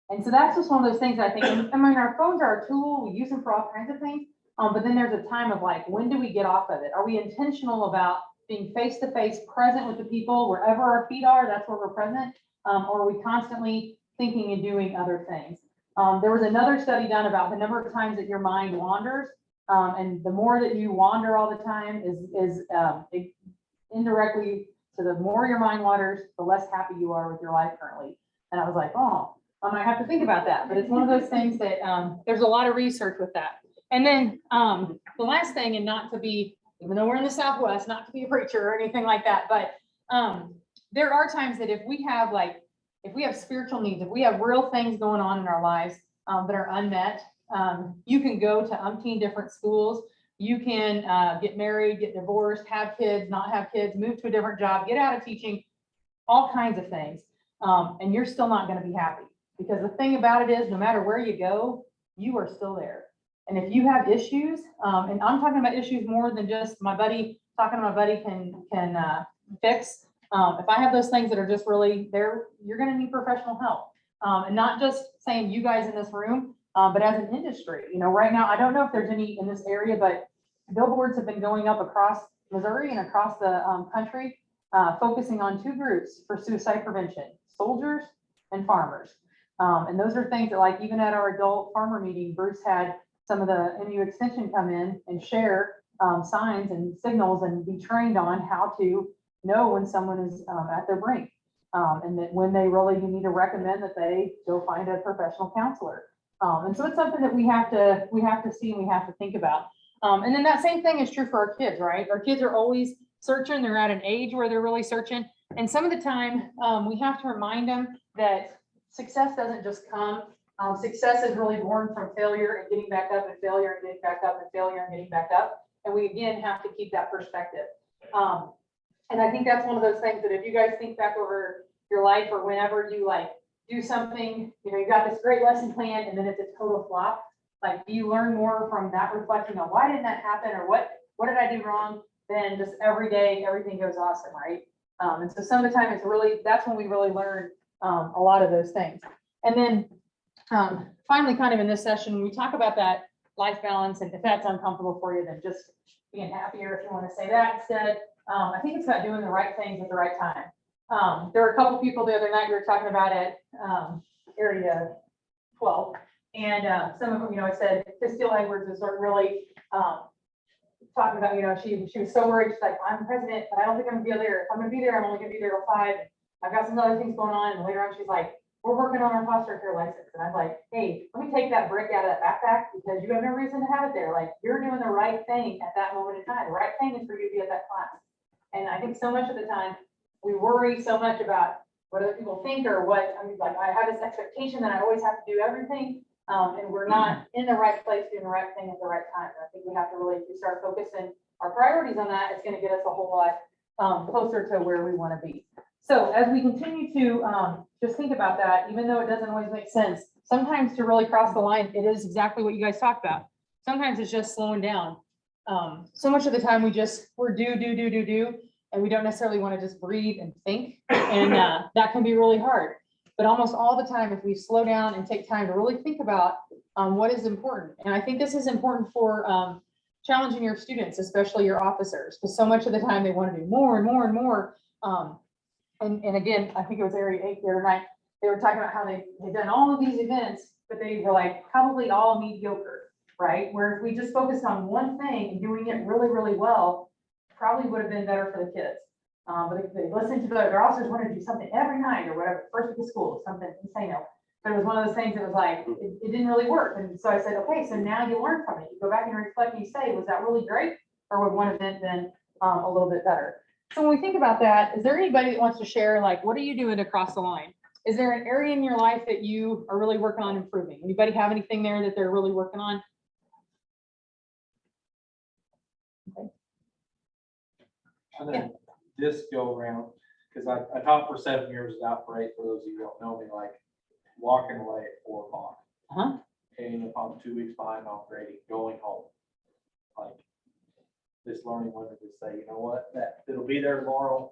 And so that's just one of those things I think, I mean, our phones are a tool, we use them for all kinds of things. But then there's a time of like, when do we get off of it? Are we intentional about being face-to-face present with the people wherever our feet are, that's where we're present? Or are we constantly thinking and doing other things? There was another study done about the number of times that your mind wanders. And the more that you wander all the time is indirectly, so the more your mind wanders, the less happy you are with your life currently. And I was like, oh, I might have to think about that. But it's one of those things that there's a lot of research with that. And then the last thing, and not to be, even though we're in the Southwest, not to be a preacher or anything like that, but there are times that if we have spiritual needs, if we have real things going on in our lives that are unmet, you can go to umpteen different schools. You can get married, get divorced, have kids, not have kids, move to a different job, get out of teaching, all kinds of things. And you're still not going to be happy, because the thing about it is, no matter where you go, you are still there. And if you have issues, and I'm talking about issues more than just my buddy can fix. If I have those things that are just really there, you're going to need professional help. And not just saying you guys in this room, but as an industry, you know, right now, I don't know if there's any in this area, but billboards have been going up across Missouri and across the country, focusing on two groups for suicide prevention: soldiers and farmers. And those are things that, like, even at our adult farmer meeting, Bruce had some of the MU Extension come in and share signs and signals and be trained on how to know when someone is at their brink. And that when they really, you need to recommend that they go find a professional counselor. And so it's something that we have to see and we have to think about. And then that same thing is true for our kids, right? Our kids are always searching. They're at an age where they're really searching. And some of the time, we have to remind them that success doesn't just come. Success is really born from failure and getting back up, and failure and getting back up, and failure and getting back up. And we again have to keep that perspective. And I think that's one of those things that if you guys think back over your life, or whenever you like do something, you know, you got this great lesson plan and then it's a total flop. Like, do you learn more from that reflecting on why didn't that happen, or what did I do wrong, than just every day, everything goes awesome, right? And so some of the time it's really, that's when we really learn a lot of those things. And then finally, kind of in this session, we talk about that life balance, and if that's uncomfortable for you, then just being happier, if you want to say that instead. I think it's about doing the right things at the right time. There were a couple people the other night we were talking about at area 12, and some of them, you know, I said, Castile Edwards is sort of really talking about, you know, she was so worried. She's like, I'm president, but I don't think I'm gonna be there. If I'm gonna be there, I'm only gonna be there till 5. I've got some other things going on. And later on, she's like, we're working on our foster care license. And I'm like, hey, let me take that brick out of that backpack, because you have no reason to have it there. Like, you're doing the right thing at that moment in time. The right thing is for you to be at that class. And I think so much of the time we worry so much about what other people think, or what, I mean, like, I have this expectation that I always have to do everything. And we're not in the right place doing the right thing at the right time. And I think we have to really, if we start focusing our priorities on that, it's going to get us a whole lot closer to where we want to be. So as we continue to just think about that, even though it doesn't always make sense, sometimes to really cross the line, it is exactly what you guys talked about. Sometimes it's just slowing down. So much of the time we're do, and we don't necessarily want to just breathe and think. And that can be really hard. But almost all the time, if we slow down and take time to really think about what is important. And I think this is important for challenging your students, especially your officers, because so much of the time they want to do more and more and more. And again, I think it was area 8 the other night, they were talking about how they've done all of these events, but they were like probably all mediocre, right? Where if we just focused on one thing and doing it really, really well, probably would have been better for the kids. But if they listened to their officers wanted to do something every night or whatever, first week of school, something insane. But it was one of those things that was like, it didn't really work. And so I said, okay, so now you learn from it. You go back and reflect and you say, was that really great? Or would one event been a little bit better? So when we think about that, is there anybody that wants to share, like, what are you doing to cross the line? Is there an area in your life that you are really working on improving? Anybody have anything there that they're really working on? Okay. And then this go around, because I taught for 7 years at Outbreak, for those of you who don't know me, like walking away at 4 o'clock. Uh-huh. And if I'm 2 weeks behind on grading, going home. Like, this learning women to say, you know what, that it'll be there tomorrow.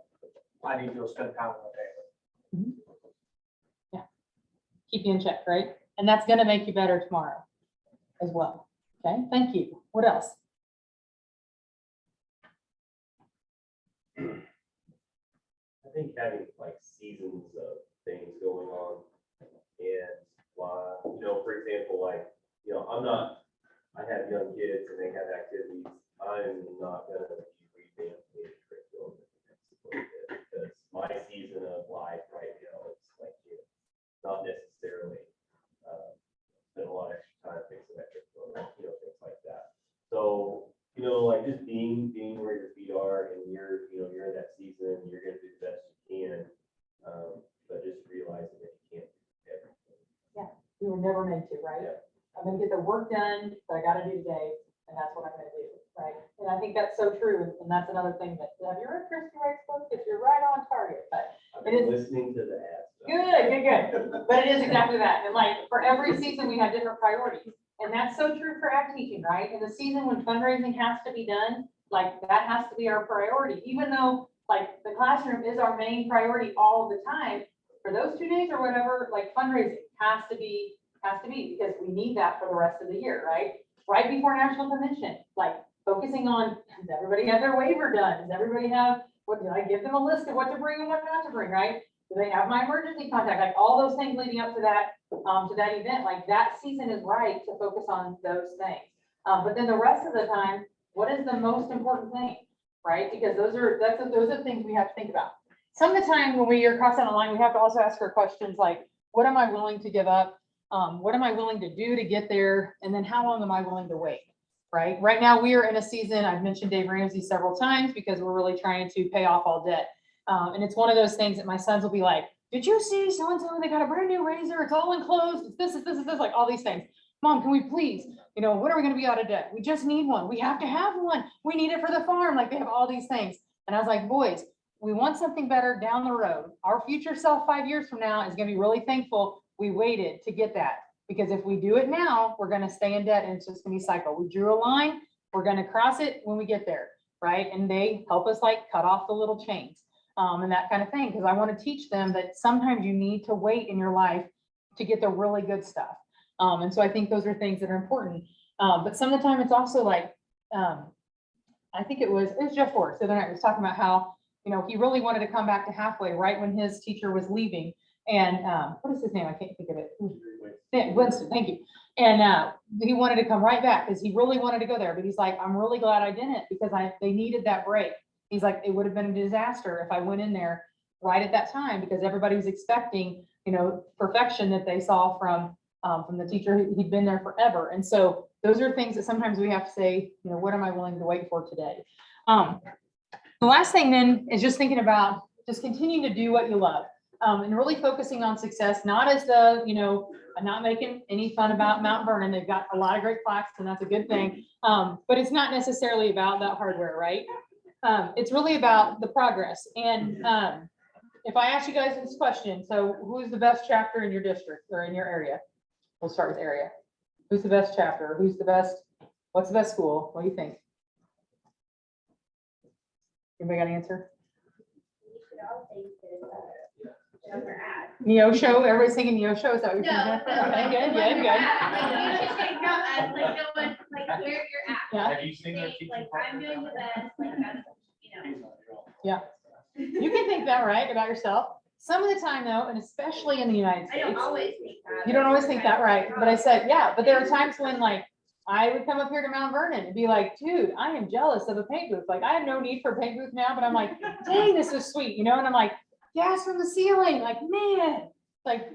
I need to go spend time with my family. Yeah. Keep you in check, right? And that's going to make you better tomorrow as well. Okay, thank you. What else? I think having like seasons of things going on, and you know, for example, like, you know, I have young kids and they have activities. I'm not gonna be revamping the curriculum because my season of life right now is like, you know, not necessarily spend a lot of extra time fixing that curriculum, you know, things like that. So, you know, like just being where your feet are, and you're in that season, you're gonna do the best you can, but just realizing that you can't do everything. Yeah, we were never meant to, right? Yeah. I'm gonna get the work done that I gotta do today, and that's what I'm gonna do, right? And I think that's so true, and that's another thing that, have you read Christy Wright's book? If you're right on target, but I've it been is listening to the ads. good. But it is exactly that, and like, for every season, we have different priorities, and that's so true for ag teaching, right? In the season when fundraising has to be done, like, that has to be our priority, even though, like, the classroom is our main priority all of the time. For those 2 days or whatever, like, fundraising has to be, because we need that for the rest of the year, right? Right before National Convention, like, focusing on, does everybody have their waiver done? Does everybody have, what, did I give them a list of what to bring and what not to bring, right? Do they have my emergency contact? Like, all those things leading up to that event, like, that season is right to focus on those things. But then the rest of the time, what is the most important thing? right? Because those are things we have to think about. Some of the time when we are crossing the line, we have to also ask our questions like, what am I willing to give up? What am I willing to do to get there? And then how long am I willing to wait? Right? Right now, we are in a season, I've mentioned Dave Ramsey several times because we're really trying to pay off all debt. And it's one of those things that my sons will be like, did you see so-and-so? They got a brand new razor. It's all enclosed. It's this, like all these things. Mom, can we please, when are we going to be out of debt? We just need one. We have to have one. We need it for the farm. Like they have all these things. And I was like, boys, we want something better down the road. Our future self 5 years from now is going to be really thankful we waited to get that. Because if we do it now, we're going to stay in debt and it's just going to be cycle. We drew a line. We're going to cross it when we get there. Right. And they help us like cut off the little chains and that kind of thing. Because I want to teach them that sometimes you need to wait in your life to get the really good stuff. And so I think those are things that are important. But some of the time it's also like, I think it was Jeff Ford. So the night was talking about how, he really wanted to come back to halfway right when his teacher was leaving. And what is his name? I can't think of it. Winston, thank you. And he wanted to come right back because he really wanted to go there. But he's like, I'm really glad I didn't because they needed that break. He's like, it would have been a disaster if I went in there right at that time because everybody was expecting, perfection that they saw from the teacher. He'd been there forever. And so those are things that sometimes we have to say, what am I willing to wait for today? The last thing then is just thinking about just continuing to do what you love. And really focusing on success, not as the, I'm not making any fun about Mount Vernon. They've got a lot of great plaques and that's a good thing. But it's not necessarily about that hardware, right? It's really about the progress. And if I ask you guys this question, so who's the best chapter in your district or in your area? We'll start with area. Who's the best chapter? What's the best school? What do you think? Anybody got an answer? We should all think that, we're at. Neosho, everybody's thinking Neosho, is that what you're No, thinking? Okay, good. Like, you should think about as like going, like where you're at. Yeah. Have you seen their Think, teaching like, I'm partner? doing the best, like that's, You can think that, right, about yourself. Some of the time though, and especially in the United I don't States, always think that. you don't always think that, right? But I said, yeah, but there are times when like, I would come up here to Mount Vernon and be like, dude, I am jealous of a paint booth. Like I have no need for a paint booth now, but I'm like, dang, this is sweet, And I'm like, gas from the ceiling, like, man, like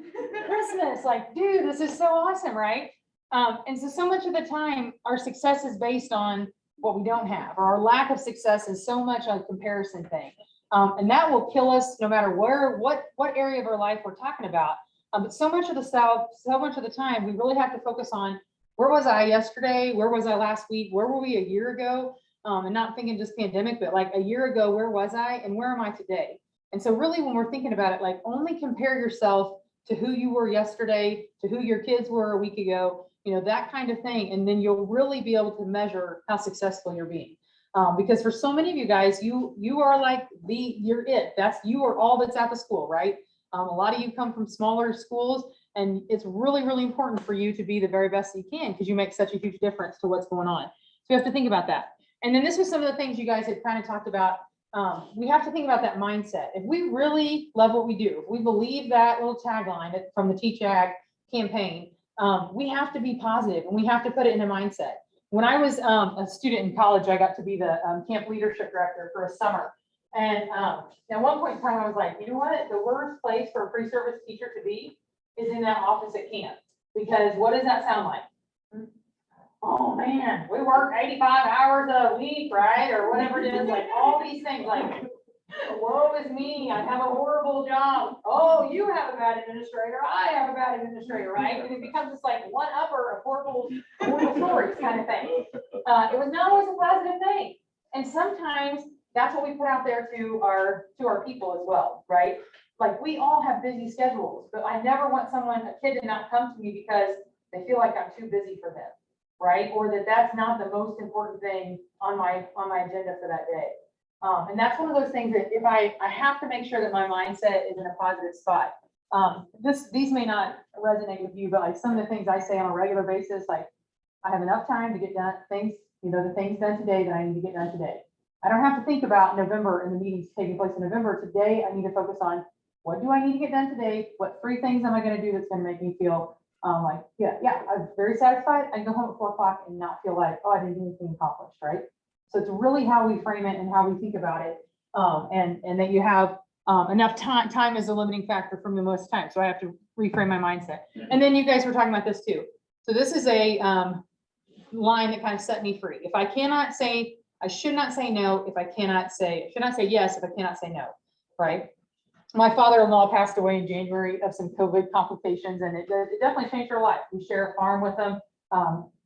Christmas, like, dude, this is so awesome, right? And so much of the time, our success is based on what we don't have, or our lack of success is so much a comparison thing. And that will kill us no matter what area of our life we're talking about. But so much of the time, we really have to focus on where was I yesterday? Where was I last week? Where were we a year ago? And not thinking just pandemic, but like a year ago, where was I and where am I today? And so really when we're thinking about it, like only compare yourself to who you were yesterday, to who your kids were a week ago, that kind of thing. And then you'll really be able to measure how successful you're being. Because for so many of you guys, you are like you're it. You are all that's at the school, right? A lot of you come from smaller schools and it's really, really important for you to be the very best you can because you make such a huge difference to what's going on. So you have to think about that. And then this was some of the things you guys had kind of talked about. We have to think about that mindset. If we really love what we do, if we believe that little tagline from the Teach Ag campaign, we have to be positive and we have to put it in a mindset. When I was a student in college, I got to be the camp leadership director for a summer. And at one point in time, I was like, you know what? The worst place for a pre-service teacher to be is in that office at camp. Because what does that sound like? Oh man, we work 85 hours a week, right? Or whatever it is, like all these things, like, woe is me, I have a horrible job. Oh, you have a bad administrator, I have a bad administrator, right? And it becomes this like one upper of horrible stories kind of thing. It was not always a positive thing. And sometimes that's what we put out there to our people as well, right? Like we all have busy schedules, but I never want a kid to not come to me because they feel like I'm too busy for them. Right? Or that's not the most important thing on my agenda for that day. And that's one of those things that if I have to make sure that my mindset is in a positive spot. These may not resonate with you, but like some of the things I say on a regular basis, like I have enough time to get done things, the things done today that I need to get done today. I don't have to think about November and the meetings taking place in November. Today, I need to focus on what do I need to get done today? What 3 things am I going to do that's going to make me feel I'm very satisfied. I can go home at 4 o'clock and not feel like, oh, I didn't do anything accomplished, right? So it's really how we frame it and how we think about it. And that you have enough time is a limiting factor for me most times. So I have to reframe my mindset. And then you guys were talking about this too. So this is a line that kind of set me free. If I cannot say, I should not say no. If I should not say yes if I cannot say no, right? My father-in-law passed away in January of some COVID complications, and it definitely changed our life. We share a farm with him.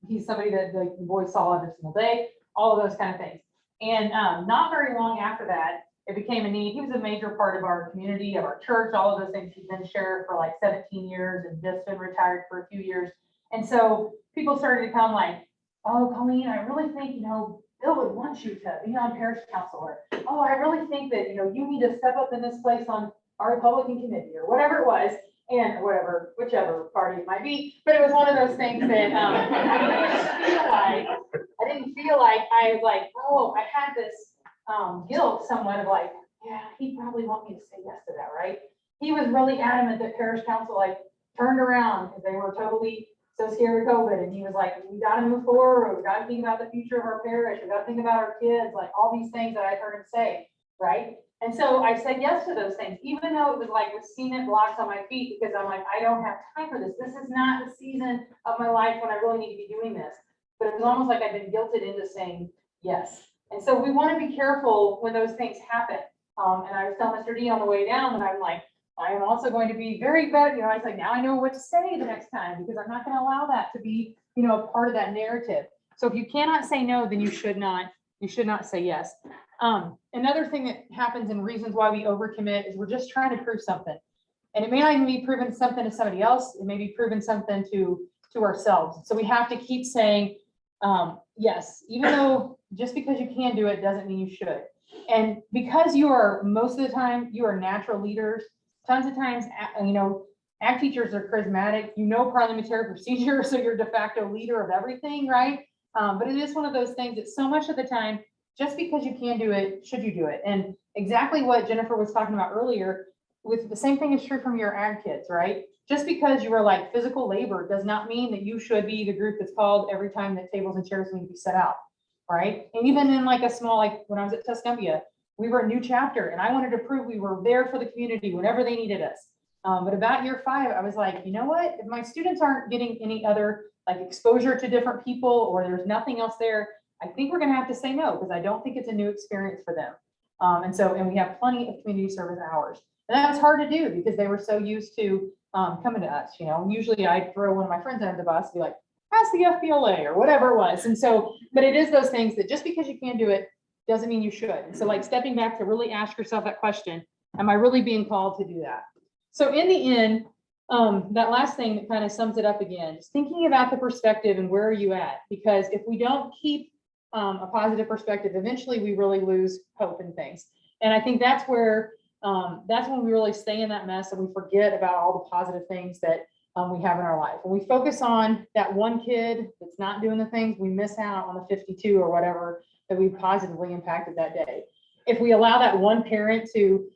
He's somebody that the boys saw every single day, all of those kind of things. And not very long after that, it became a need. He was a major part of our community, of our church, all of those things. He's been sheriff for like 17 years and just been retired for a few years. And so people started to come like, oh, Colleen, I really think, Bill would want you to be on parish council, or, oh, I really think that, you need to step up in this place on our Republican committee, or whatever it was, and whichever party it might be. But it was one of those things that I didn't feel like I was like, oh, I had this guilt somewhat of like, yeah, he'd probably want me to say yes to that, right? He was really adamant that parish council like turned around because they were totally so scared of COVID. And he was like, we got to move forward. We got to think about the future of our parish. We got to think about our kids, like all these things that I heard him say, right? And so I said yes to those things, even though it was like with cement blocks on my feet, because I'm like, I don't have time for this. This is not the season of my life when I really need to be doing this. But it was almost like I've been guilted into saying yes. And so we want to be careful when those things happen. And I was telling Mr. D on the way down, and I'm like, I am also going to be very bad. I was like, now I know what to say the next time, because I'm not going to allow that to be, a part of that narrative. So if you cannot say no, then you should not say yes. Another thing that happens and reasons why we overcommit is we're just trying to prove something. And it may not even be proving something to somebody else. It may be proving something to ourselves. So we have to keep saying yes, even though just because you can do it doesn't mean you should. And because you are, most of the time, you are natural leaders, tons of times, ACT teachers are charismatic, parliamentary procedure, so you're de facto leader of everything, right? But it is one of those things that so much of the time, just because you can do it, should you do it? And exactly what Jennifer was talking about earlier, with the same thing is true from your ag kids, right? Just because you are like physical labor does not mean that you should be the group that's called every time that tables and chairs need to be set out, right? And even in like a small, like when I was at Tuscumbia, we were a new chapter and I wanted to prove we were there for the community whenever they needed us. But about year 5, I was like, you know what? If my students aren't getting any other like exposure to different people, or there's nothing else there, I think we're gonna have to say no, because I don't think it's a new experience for them. And we have plenty of community service hours. And that was hard to do because they were so used to coming to us, Usually I'd throw one of my friends under the bus, be like, ask the FBLA or whatever it was. And so, but it is those things that just because you can't do it doesn't mean you should. And so like stepping back to really ask yourself that question, am I really being called to do that? So in the end, that last thing that kind of sums it up again, is thinking about the perspective and where are you at? Because if we don't keep a positive perspective, eventually we really lose hope in things. And I think that's where, that's when we really stay in that mess and we forget about all the positive things that we have in our life. When we focus on that one kid that's not doing the things, we miss out on the 52 or whatever that we positively impacted that day. If we allow that one parent to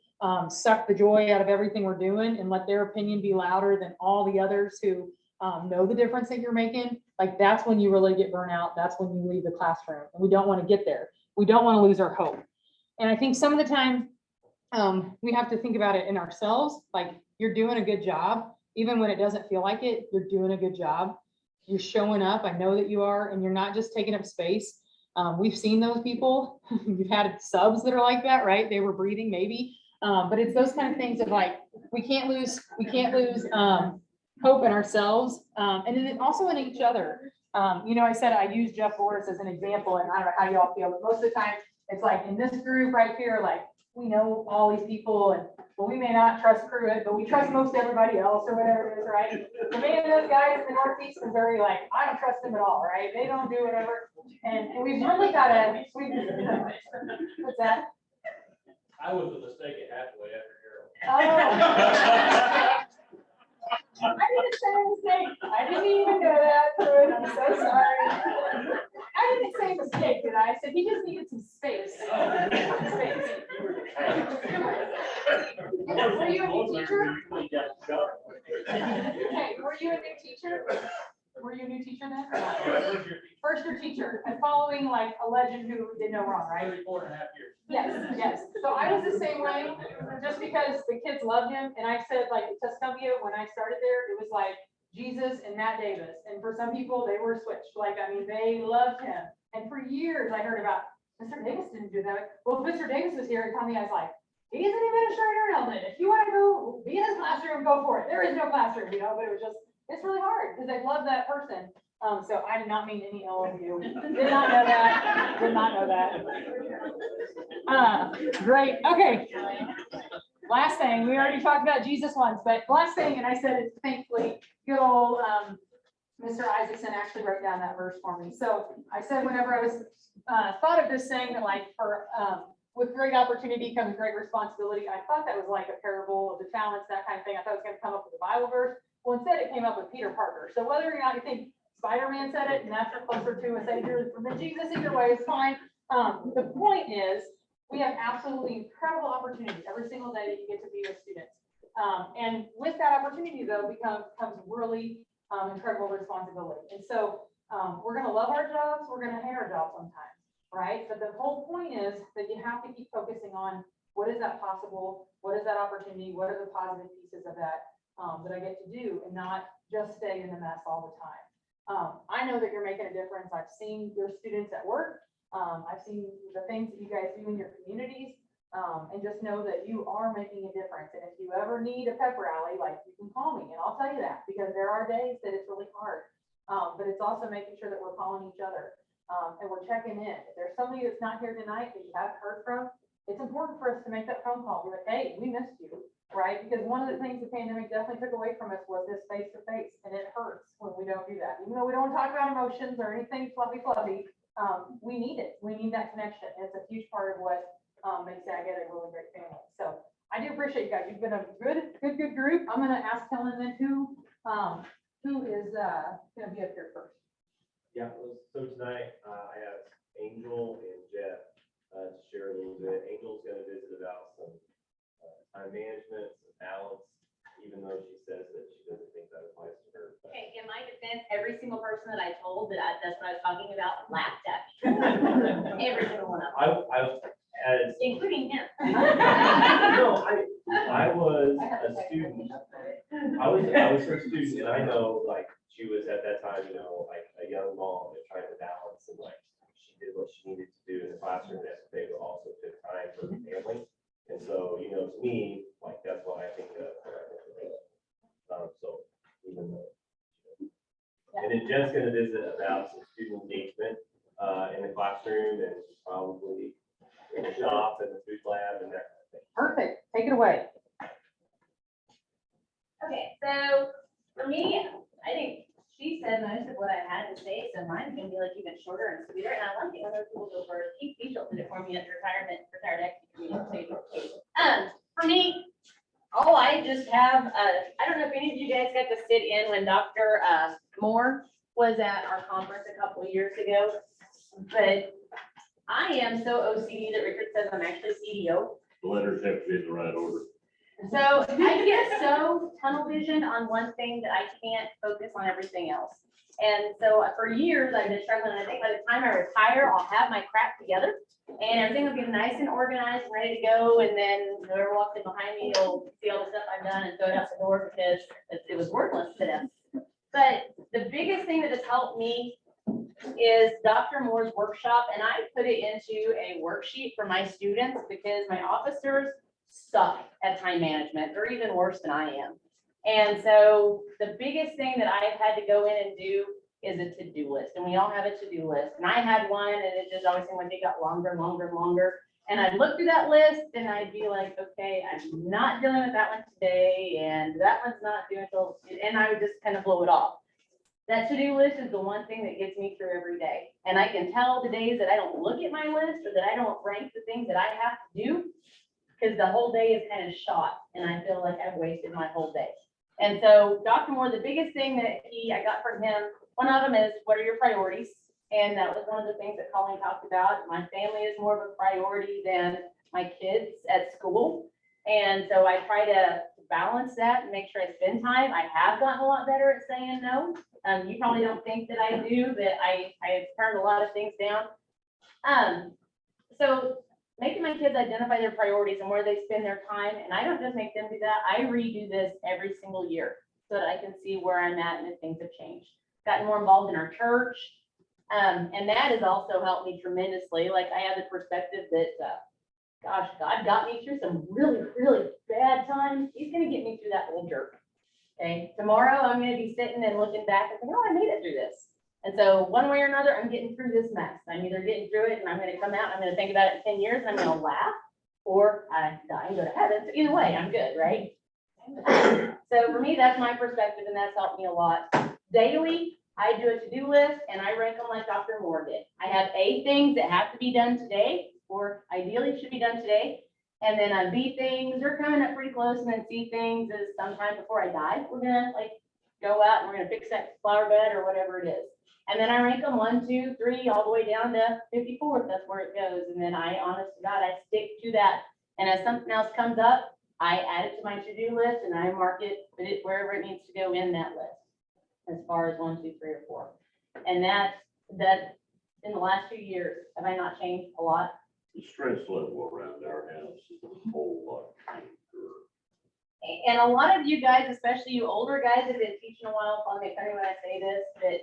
suck the joy out of everything we're doing and let their opinion be louder than all the others who know the difference that you're making, like that's when you really get burnt out. That's when you leave the classroom. And we don't want to get there. We don't want to lose our hope. And I think some of the time we have to think about it in ourselves, like you're doing a good job. Even when it doesn't feel like it, you're doing a good job. You're showing up. I know that you are, and you're not just taking up space. We've seen those people. You've had subs that are like that, right? They were breathing maybe. But it's those kind of things of like, we can't lose hope in ourselves. And then also in each other. I said, I use Jeff Boris as an example, and I don't know how y'all feel, but most of the time it's like in this group right here, like we know all these people and well, we may not trust Pruitt, but we trust most everybody else or whatever it is, right? The man of those guys in the Northeast is very like, I don't trust them at all, right? They don't do whatever. And we've really got to, what's that? I was a mistake at halfway after Oh. I didn't say a mistake. I didn't even know that, Pruitt. I'm so sorry. I didn't say mistake, did I? I said he just needed some space. Space. Were you a new teacher? Okay, were you a new teacher? Were you a new teacher then? first year teacher and following like a legend who did no wrong, right? 34.5 years. Yes, yes. So I was the same way, just because the kids loved him. And I said, like, Tuscumbia, when I started there, it was like Jesus and Matt Davis. And for some people, they were switched. Like, I mean, they loved him. And for years, I heard about, Mr. Davis didn't do that. Well, Mr. Davis was here and told me, I was like, he's an administrator, Eldon. If you want to go be in his classroom, go for it. There is no classroom, you know, but it was just, it's really hard because I love that person. So I did not mean any ill of you. Did not know that. Did not know that. Great. Okay. Last thing, we already talked about Jesus once, but last thing, and I said it thankfully, good old Mr. Isaacson actually wrote down that verse for me. So I said whenever I was thought of this saying that like for with great opportunity comes great responsibility, I thought that was like a parable of the talents, that kind of thing. I thought it was going to come up with a Bible verse. Well, instead it came up with Peter Parker. So whether or not you think Spider-Man said it, and that's closer to a savior than Jesus, either way is fine. The point is, we have absolutely incredible opportunities every single day that you get to be with students. And with that opportunity, though, comes really incredible responsibility. And so we're going to love our jobs, we're going to hate our jobs sometimes, right? But the whole point is that you have to keep focusing on what is that possible, what is that opportunity, what are the positive pieces of that that I get to do, and not just stay in the mess all the time. I know that you're making a difference. I've seen your students at work. I've seen the things that you guys do in your communities, and just know that you are making a difference. And if you ever need a pep rally, like, you can call me and I'll tell you that, because there are days that it's really hard. But it's also making sure that we're calling each other, and we're checking in. If there's somebody that's not here tonight that you haven't heard from, it's important for us to make that phone call. Be like, hey, we missed you, right? Because one of the things the pandemic definitely took away from us was this face-to-face, and it hurts when we don't do that. Even though we don't talk about emotions or anything fluffy, we need it. We need that connection. And it's a huge part of what makes Agate a really great family. So I do appreciate you guys. You've been a good group. I'm going to ask Helen then who is going to be up here first. Yeah, so tonight, I asked Angel and Jeff to share a little bit. Angel's gonna visit about some time management, some balance, even though she says that she doesn't think that applies to her. but- Okay, in my defense, every single person that I told that's what I was talking about laughed at me. Every single one of them, As, including him. no, I was a student. I was her student, and I know, like, she was at that time, you know, like a young mom and trying to balance, and like, she did what she needed to do in the classroom, that they would also took time for the family. And so, you know, to me, like, that's what I think of. So even though. And then Jeff's gonna visit about some student engagement in the classroom, and probably in the shop and the food lab and that kind of thing. Perfect. Take it away. Okay, so for me, I think she said most of what I had to say, so mine's gonna be like even shorter and sweeter, and I like it when other people go first. Keith Fischel did it for me at retired ex. For me, I just have, I don't know if any of you guys got to sit in when Dr. Moore was at our conference a couple of years ago, but I am so OCD that Richard says I'm actually CDO. The letters have to be in the right order. So I get so tunnel vision on one thing that I can't focus on everything else. And so for years, I've been struggling. I think by the time I retire, I'll have my crap together and everything will be nice and organized, and ready to go. And then whoever walks in behind me will see all the stuff I've done and throw it out the door because it was worthless to them. But the biggest thing that has helped me is Dr. Moore's workshop, and I put it into a worksheet for my students because my officers suck at time management. They're even worse than I am. And so the biggest thing that I've had to go in and do is a to-do list. And we all have a to-do list. And I had one, and it just always seemed like it got longer and longer and longer. And I'd look through that list and I'd be like, okay, I'm not dealing with that one today, and that one's not due until, and I would just kind of blow it off. That to-do list is the one thing that gets me through every day. And I can tell the days that I don't look at my list or that I don't rank the things that I have to do, because the whole day is kind of shot and I feel like I've wasted my whole day. And so Dr. Moore, the biggest thing that I got from him, one of them is, what are your priorities? And that was one of the things that Colleen talked about. My family is more of a priority than my kids at school. And so I try to balance that and make sure I spend time. I have gotten a lot better at saying no. You probably don't think that I do, but I have turned a lot of things down. So making my kids identify their priorities and where they spend their time, and I don't just make them do that, I redo this every single year so that I can see where I'm at and if things have changed. Gotten more involved in our church, and that has also helped me tremendously. Like, I have the perspective that, gosh, God got me through some really, really bad times. He's gonna get me through that whole jerk. Okay, tomorrow I'm gonna be sitting and looking back and thinking, oh, I made it through this. And so one way or another, I'm getting through this mess. I'm either getting through it and I'm gonna come out, I'm gonna think about it in 10 years and I'm gonna laugh, or I die and go to heaven. So either way, I'm good, right? So for me, that's my perspective, and that's helped me a lot. Daily, I do a to-do list and I rank them like Dr. Moore did. I have A, things that have to be done today, or ideally should be done today. And then on B, things are coming up pretty close, and then C, things is sometime before I die, we're gonna like go out and we're gonna fix that flower bed or whatever it is. And then I rank them 1, 2, 3, all the way down to 54, if that's where it goes. And then I, honest to God, I stick to that. And as something else comes up, I add it to my to-do list and I mark it, put it wherever it needs to go in that list, as far as 1, 2, 3, or 4. And that in the last 2 years, have I not changed a lot? The stress level around our house is a whole lot. And a lot of you guys, especially you older guys, have been teaching a while, probably make fun of me when I say this, but,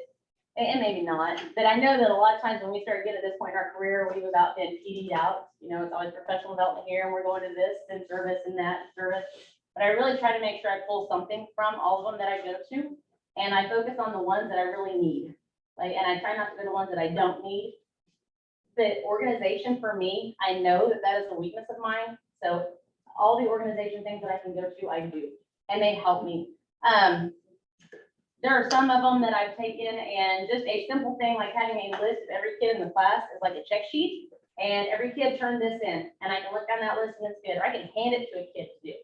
and maybe not, but I know that a lot of times when we start getting to this point in our career, we've about been PD'd out. You know, it's always professional development here, and we're going to this and service and that service. But I really try to make sure I pull something from all of them that I go to, and I focus on the ones that I really need. Like, and I try not to go to the ones that I don't need. The organization for me, I know that that is a weakness of mine. So all the organization things that I can go to, I do, and they help me. There are some of them that I've taken, and just a simple thing like having a list of every kid in the class is like a check sheet, and every kid turned this in, and I can look down that list and it's good, or I can hand it to a kid to do.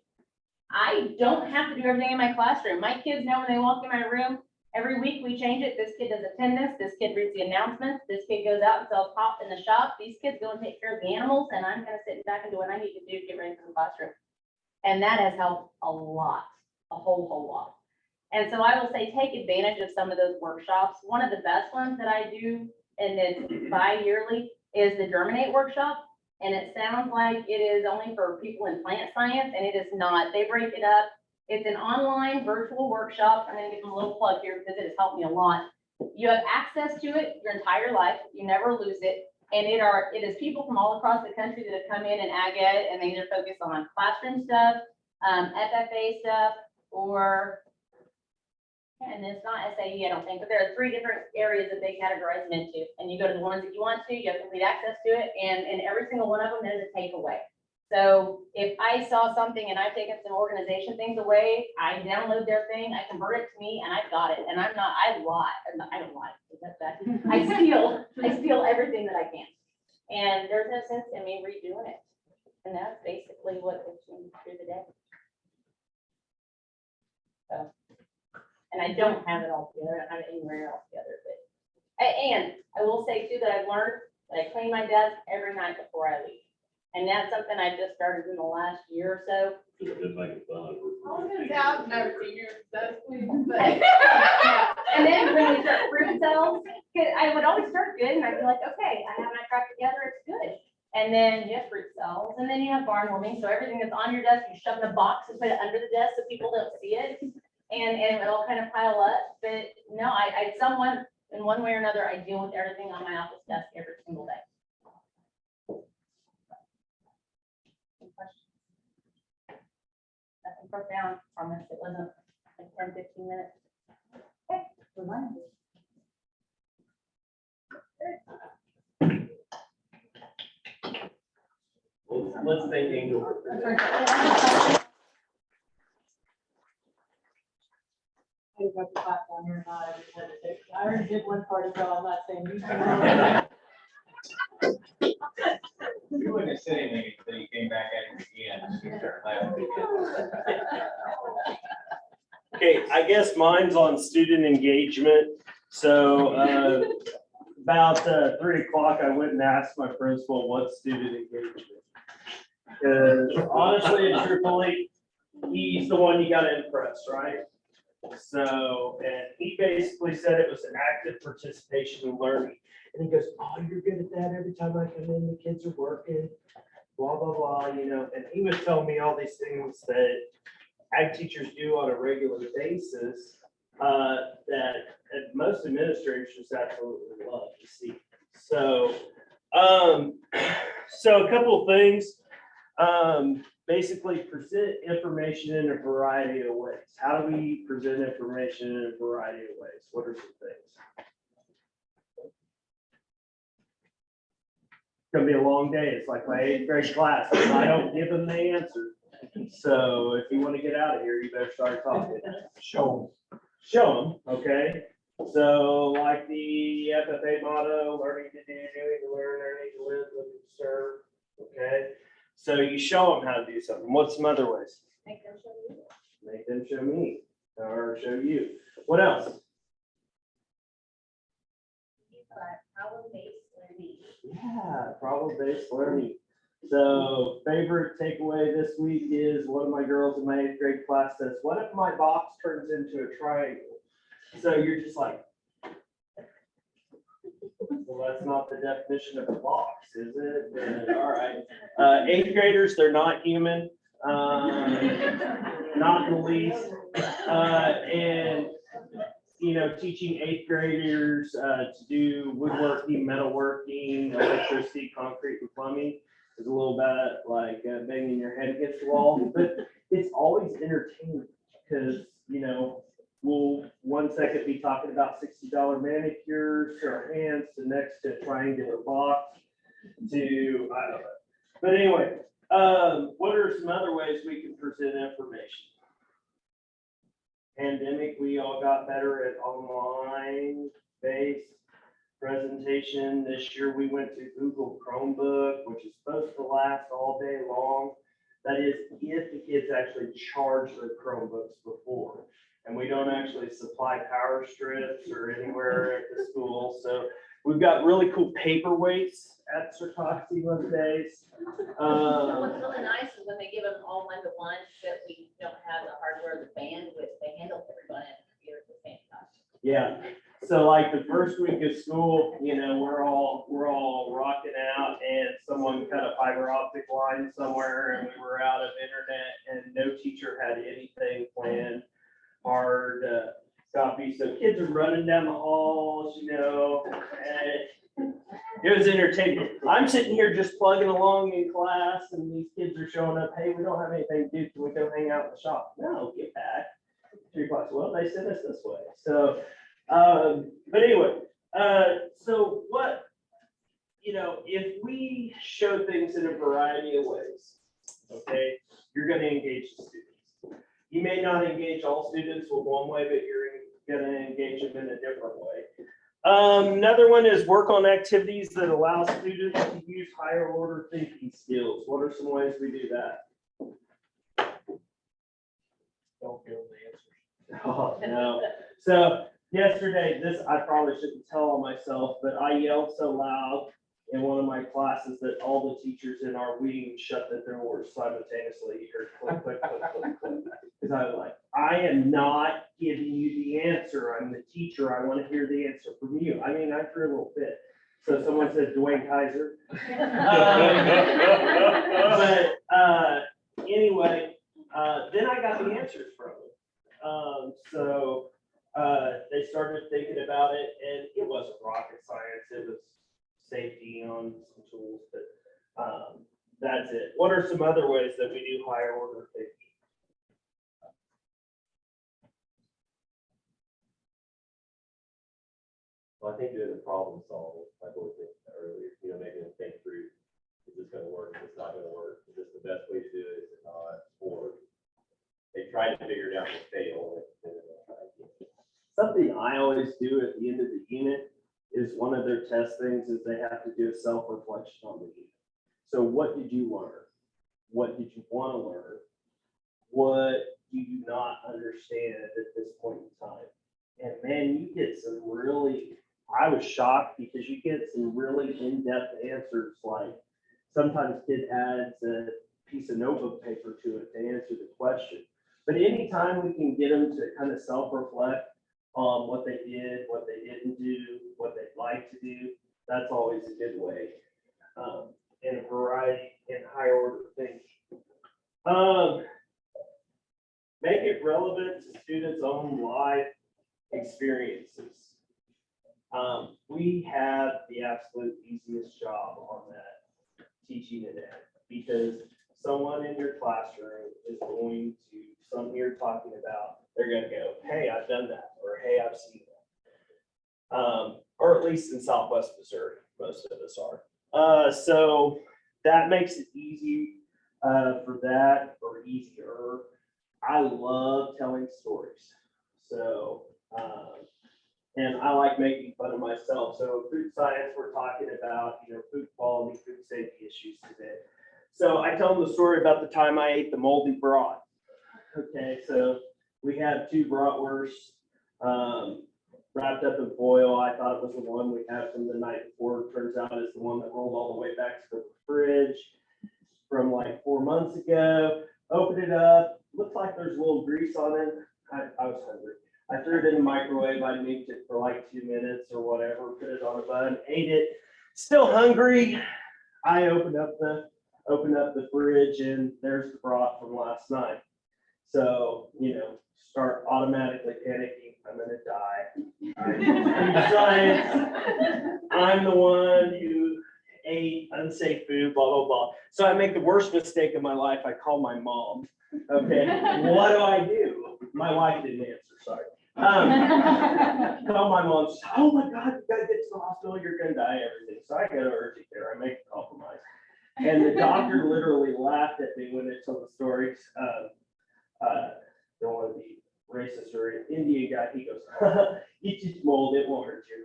I don't have to do everything in my classroom. My kids know when they walk in my room, every week we change it. This kid does attendance, this kid reads the announcements, this kid goes out and sells pop in the shop, these kids go and take care of the animals, and I'm gonna sit back and do what I need to do to get ready for the classroom. And that has helped a lot, a whole lot. And so I will say, take advantage of some of those workshops. One of the best ones that I do, and it's bi-yearly, is the Germinate workshop. And it sounds like it is only for people in plant science, and it is not. They break it up. It's an online virtual workshop. I'm gonna give them a little plug here because it has helped me a lot. You have access to it your entire life. You never lose it. And it is people from all across the country that have come in and ag ed, and they either focus on classroom stuff, FFA stuff, or, and it's not SAE, I don't think, but there are 3 different areas that they categorize them into. And you go to the ones that you want to, you have complete access to it, and in every single one of them, there's a takeaway. So if I saw something and I've taken some organization things away, I download their thing, I convert it to me, and I've got it. And I lie. I don't lie. That's bad. I steal everything that I can. And there's no sense in me redoing it. And that's basically what it's been through the day. So, and I don't have it all together. I don't have it anywhere else together. But, and I will say too that I've learned that I clean my desk every night before I leave. And that's something I just started in the last year or so. They've been making fun of her. I've never seen your desk clean, but. And then when we start fruit cells, 'cause I would always start good, and I'd be like, okay, I have my crap together, it's good. And then you have fruit cells, and then you have barn warming, so everything that's on your desk, you shove in a box and put it under the desk so people don't see it. And it all kind of pile up, but no, I someone, in one way or another, I deal with everything on my office desk every single day. Nothing profound, promise, it wasn't like 10, 15 minutes. Okay, we're done. Let's thank Angel. I just got the clap down here, not everyone. I already did one part, so I'm not saying you. You wouldn't have said anything until you came back at it again. You started laughing again. Okay, I guess mine's on student engagement. So about 3 o'clock, I went and asked my principal what student engagement. Because honestly and truthfully, he's the one you gotta impress, right? So, and he basically said it was an active participation in learning. And he goes, oh, you're good at that. Every time I come in, the kids are working, blah, blah, blah, you know. And he was telling me all these things that ag teachers do on a regular basis, that most administrators just absolutely love to see. So, so a couple of things. Basically present information in a variety of ways. How do we present information in a variety of ways? What are some things? It's gonna be a long day. It's like my 8th grade class. I don't give them the answer. So if you want to get out of here, you better start talking. Show them, okay? So like the FFA motto, learning to do, doing to learn, learning to live, living to serve, okay? So you show them how to do something. What's some other ways? Make them show you. Make them show me or show you. What else? Problem-based learning. Yeah, problem-based learning. So favorite takeaway this week is one of my girls in my 8th grade class says, what if my box turns into a triangle? So you're just like, well, that's not the definition of a box, is it? And, all right. 8th graders, they're not human, not in the least. And, you know, teaching 8th graders to do woodworking, metalworking, electricity, concrete, and plumbing is a little bit like banging your head against the wall, but it's always entertaining because, you know, we'll one second be talking about $60 manicures to our hands, to next to a triangular box, to, I don't know. But anyway, what are some other ways we can present information? Pandemic, we all got better at online based presentation. This year we went to Google Chromebook, which is supposed to last all day long. That is, if the kids actually charge their Chromebooks before. And we don't actually supply power strips or anywhere at the school. So we've got really cool paperweights at Circoxie most days. What's really nice is when they give them all one-to-one, that we don't have the hardware, the bandwidth, they handle everyone at the computer at the same time. Yeah, so like the first week of school, you know, we're all rocking out and someone cut a fiber optic line somewhere and we were out of internet and no teacher had anything planned. Hard copy, so kids are running down the halls, you know, and it was entertaining. I'm sitting here just plugging along in class and these kids are showing up, hey, we don't have anything to do, can we go hang out in the shop? No, get back. 3 o'clock, well, they sent us this way, so, but anyway, so what, you know, if we show things in a variety of ways, okay, you're gonna engage the students. You may not engage all students with one way, but you're gonna engage them in a different way. Another one is work on activities that allow students to use higher order thinking skills. What are some ways we do that? Don't give them the answers. Oh, no. So yesterday, this, I probably shouldn't tell on myself, but I yelled so loud in one of my classes that all the teachers in our wing shut the doors simultaneously. You heard click, click, click, click, click. Because I was like, I am not giving you the answer. I'm the teacher. I want to hear the answer from you. I mean, I threw a little fit. So someone said Dwayne Kaiser. But anyway, then I got the answers from them. So they started thinking about it and it wasn't rocket science. It was safety on some tools, but that's it. What are some other ways that we do higher order thinking? Well, I think doing the problem solving, like what we said earlier, you know, making them think through, is this gonna work, is this not gonna work, is this the best way to do it, is it not, or they tried to figure it out and fail. And then they'll try again. Something I always do at the end of the unit is one of their test things is they have to do a self-reflection on the unit. So what did you learn? What did you want to learn? What do you not understand at this point in time? And man, you get some really, I was shocked because you get some really in-depth answers. Like sometimes kid adds a piece of notebook paper to it to answer the question. But anytime we can get them to kind of self-reflect on what they did, what they didn't do, what they'd like to do, that's always a good way. In a variety and higher order thinking. Make it relevant to students' own life experiences. We have the absolute easiest job on that, teaching it ed, because someone in your classroom is going to, something you're talking about, they're gonna go, hey, I've done that, or hey, I've seen that. Or at least in Southwest Missouri, most of us are. So that makes it easy for that, or easier. I love telling stories. So, and I like making fun of myself. So food science, we're talking about, food quality, food safety issues today. So I tell them the story about the time I ate the moldy brat. Okay, so we had 2 bratwursts wrapped up in foil. I thought it was the one we had from the night before. It turns out it's the one that rolled all the way back to the fridge from like 4 months ago. Opened it up, looks like there's a little grease on it. I was hungry. I threw it in the microwave. I baked it for like 2 minutes or whatever, put it on a bun, ate it. Still hungry. I opened up the fridge and there's the broth from last night. So, start automatically panicking. I'm gonna die. Science. I'm the one who ate unsafe food, blah, blah, blah. So I make the worst mistake of my life. I call my mom. Okay, what do? My wife didn't answer, sorry. Call my mom, says, oh my God, you gotta get to the hospital, you're gonna die, everything. So I go to urgent care, I make a compromise. And the doctor literally laughed at me when they told the stories. Don't want to be racist or an Indian guy, he goes, it's just mold, it won't hurt you.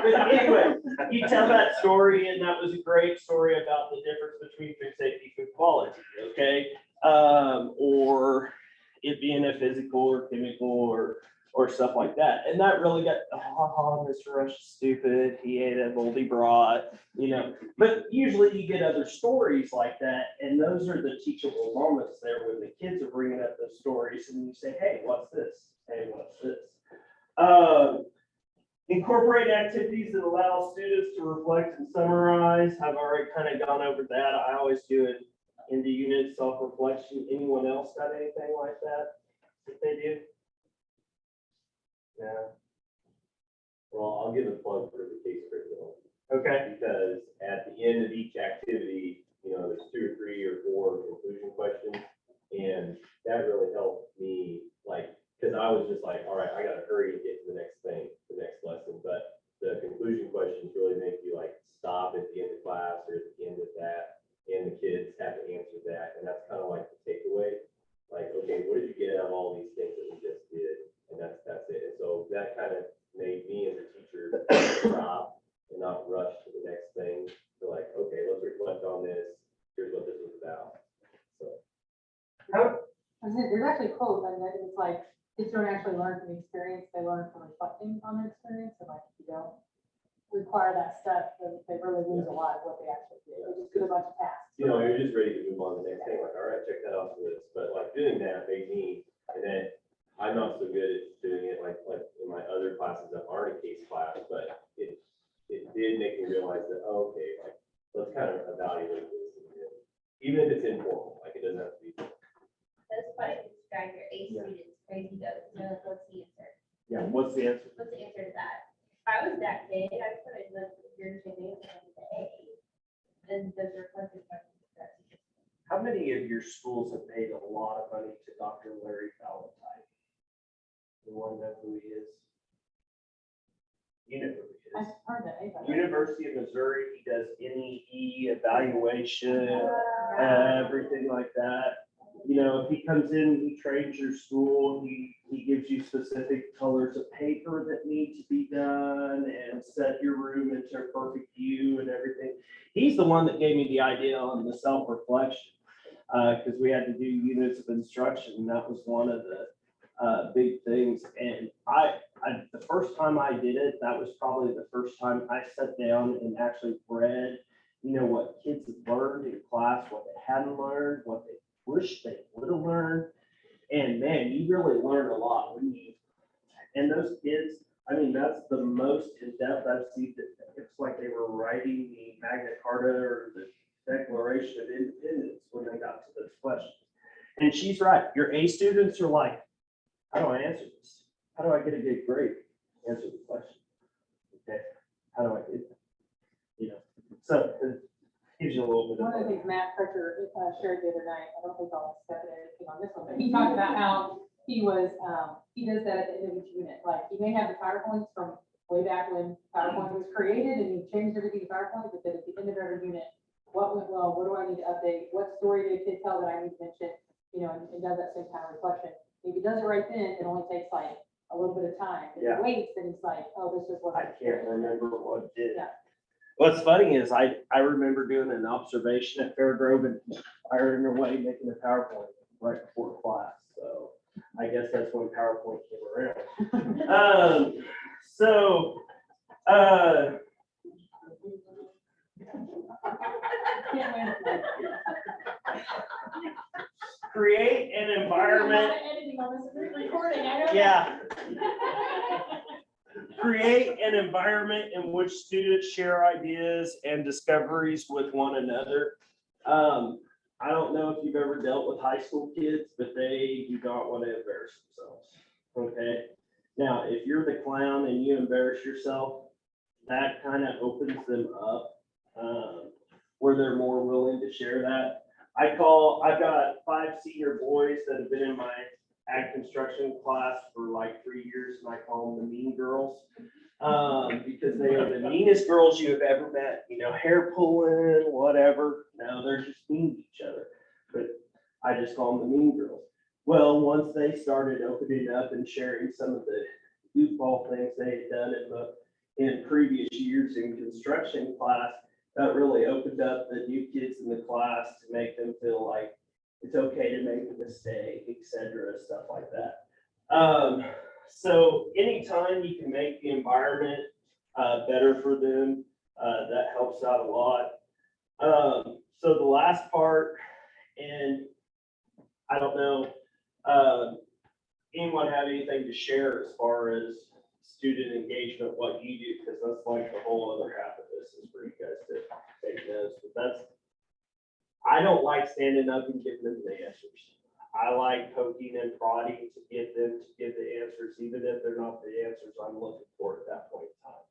But anyway, you tell that story, and that was a great story about the difference between food safety, food quality, okay? Or it being a physical or chemical or stuff like that. And that really got, Mr. Rush is stupid, he ate a moldy brat, But usually you get other stories like that, and those are the teachable moments there when the kids are bringing up those stories, and you say, hey, what's this? Hey, what's this? Incorporate activities that allow students to reflect and summarize. I've already kind of gone over that. I always do it in the unit self-reflection. Anyone else got anything like that they do? Yeah. Well, I'll give a plug for the case curriculum. Okay. Because at the end of each activity, there's 2 or 3 or 4 conclusion questions. And that really helped me, because I was just like, all right, I gotta hurry and get to the next thing, the next lesson. But the conclusion questions really make you stop at the end of class or at the end of that. And the kids have to answer that. And that's kind of like the takeaway. Okay, what did you get out of all these things that we just did? And that's it. And so that kind of made me as a teacher stop and not rush to the next thing. So okay, let's reflect on this. Here's what this was about. So. There's actually a quote, and it's like, kids don't actually learn from experience, they learn from reflecting on their experience. And if you don't require that step, then they really lose a lot of what they actually do. They just do a bunch of tasks. You're just ready to move on to the next thing. All right, check that off the list. But doing that made me, and then I'm not so good at doing it like in my other classes that aren't a case class, but it did make me realize that, okay, let's kind of evaluate this. Even if it's informal, it doesn't have to be. That's why it's drive your A students crazy though. What's the answer? Yeah, what's the answer? What's the answer to that? If I was that kid, I would put it in the regurgitating the A. And those are reflective questions. How many of your schools have paid a lot of money to Dr. Larry Valentine? Anyone know who he is? You know who he is. I've heard that. University of Missouri, he does NEE evaluation, everything like that. If he comes in, he trains your school, he gives you specific colors of paper that need to be done and set your room into a perfect view and everything. He's the one that gave me the idea on the self-reflection, because we had to do units of instruction, and that was one of the big things. And the first time I did it, that was probably the first time I sat down and actually read, what kids had learned in class, what they hadn't learned, what they wish they would have learned. And man, you really learn a lot when you, and those kids, I mean, that's the most in-depth I've seen. It's like they were writing the Magna Carta or the Declaration of Independence when they got to those questions. And she's right. Your A students are like, how do I answer this? How do I get a good grade? Answer the question. Okay, how do I do that? You know, so it gives you a little bit One of the of. things Matt Pritchard shared the other night, I don't think I'll step in anything on this one, but he talked about how he was, he does that at the end of each unit. Like, he may have the PowerPoints from way back when PowerPoint was created and he changed everything to PowerPoint, but then at the end of every unit, what went well, what do I need to update, what story did a kid tell that I need to mention, you know, and does that same kind of reflection. If he does it right then, it only takes like a little bit of time. If Yeah. he waits, then it's like, oh, this is what. I can't remember what it did. Yeah. What's funny is I remember doing an observation at Fairgrove and ironing away, making a PowerPoint right before class. So I guess that's when PowerPoint came around. Create an environment. Editing on this recording, I know. Yeah. Create an environment in which students share ideas and discoveries with one another. I don't know if you've ever dealt with high school kids, but they do not want to embarrass themselves. Okay. Now, if you're the clown and you embarrass yourself, that kind of opens them up, where they're more willing to share that. I've got 5 senior boys that have been in my ag construction class for like 3 years, and I call them the mean girls. Because they are the meanest girls you have ever met, you know, hair pulling, whatever. No, they're just mean to each other, but I just call them the mean girls. Well, once they started opening up and sharing some of the goofball things they had done in previous years in construction class, that really opened up the new kids in the class to make them feel like it's okay to make a mistake, et cetera, stuff like that. So anytime you can make the environment better for them, that helps out a lot. So the last part, and I don't know, anyone have anything to share as far as student engagement, what you do, because that's like the whole other half of this is for you guys to take notes, but I don't like standing up and giving them the answers. I like poking and prodding to get them to give the answers, even if they're not the answers I'm looking for at that point in time.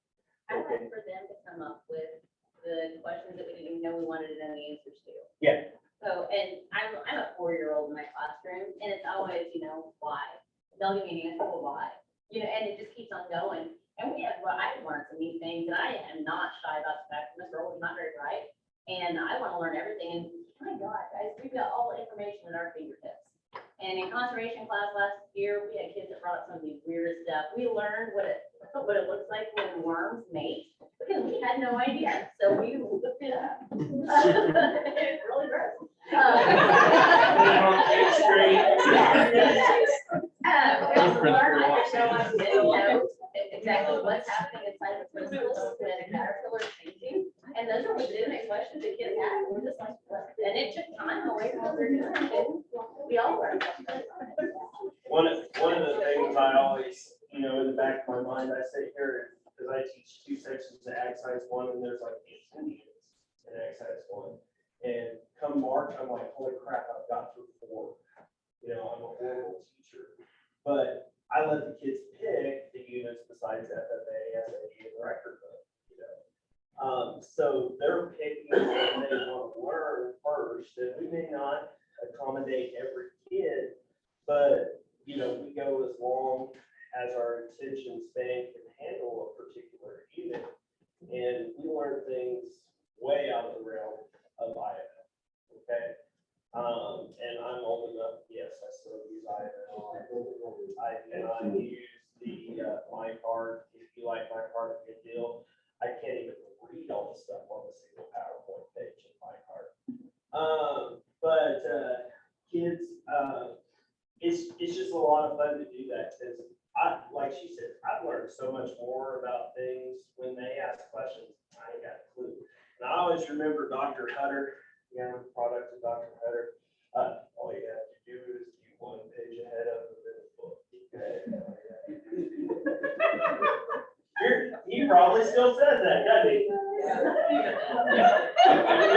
I like for them to come up with the questions that we didn't even know we wanted to know the answers to. Yeah. So, and I'm a 4-year-old in my classroom, and it's always, you know, why? They'll give me an answer, well, why? You know, and it just keeps on going. And I've learned some neat things, and I am not shy about the fact that Mr. Earl is not very bright, and I want to learn everything. And my God, guys, we've got all the information at our fingertips. And in conservation class last year, we had kids that brought up some of the weirdest stuff. We learned what it looks like when worms mate, because we had no idea. So we looked it up. It's really gross. We also learned, I didn't know exactly what's happening inside the crystals when a caterpillar is changing. And those are legitimate questions that kids have. We're just like, and it took time away from what they're doing. And we all learned. One of the things I always, you know, in the back of my mind, I sit here, because I teach 2 sections of Ag Science 1, and there's like 18 kids in Ag Science 1. And come March, I'm like, holy crap, I've got through 4. You know, I'm a horrible teacher. But I let the kids pick the units besides FFA, SAE, and record book, you know. So they're picking what they want to learn first, and we may not accommodate every kid, but, you know, we go as long as our attention span can handle a particular unit. And we learn things way out of the realm of IFL, okay? And I'm old enough, yes, I still use IFL. I cannot use the my card. If you like my card, good deal. I can't even read all the stuff on the single PowerPoint page in my card. But kids, it's just a lot of fun to do that, because like she said, I've learned so much more about things when they ask questions. I ain't got a clue. And I always remember Dr. Hutter, product of Dr. Hutter. still says that, doesn't he?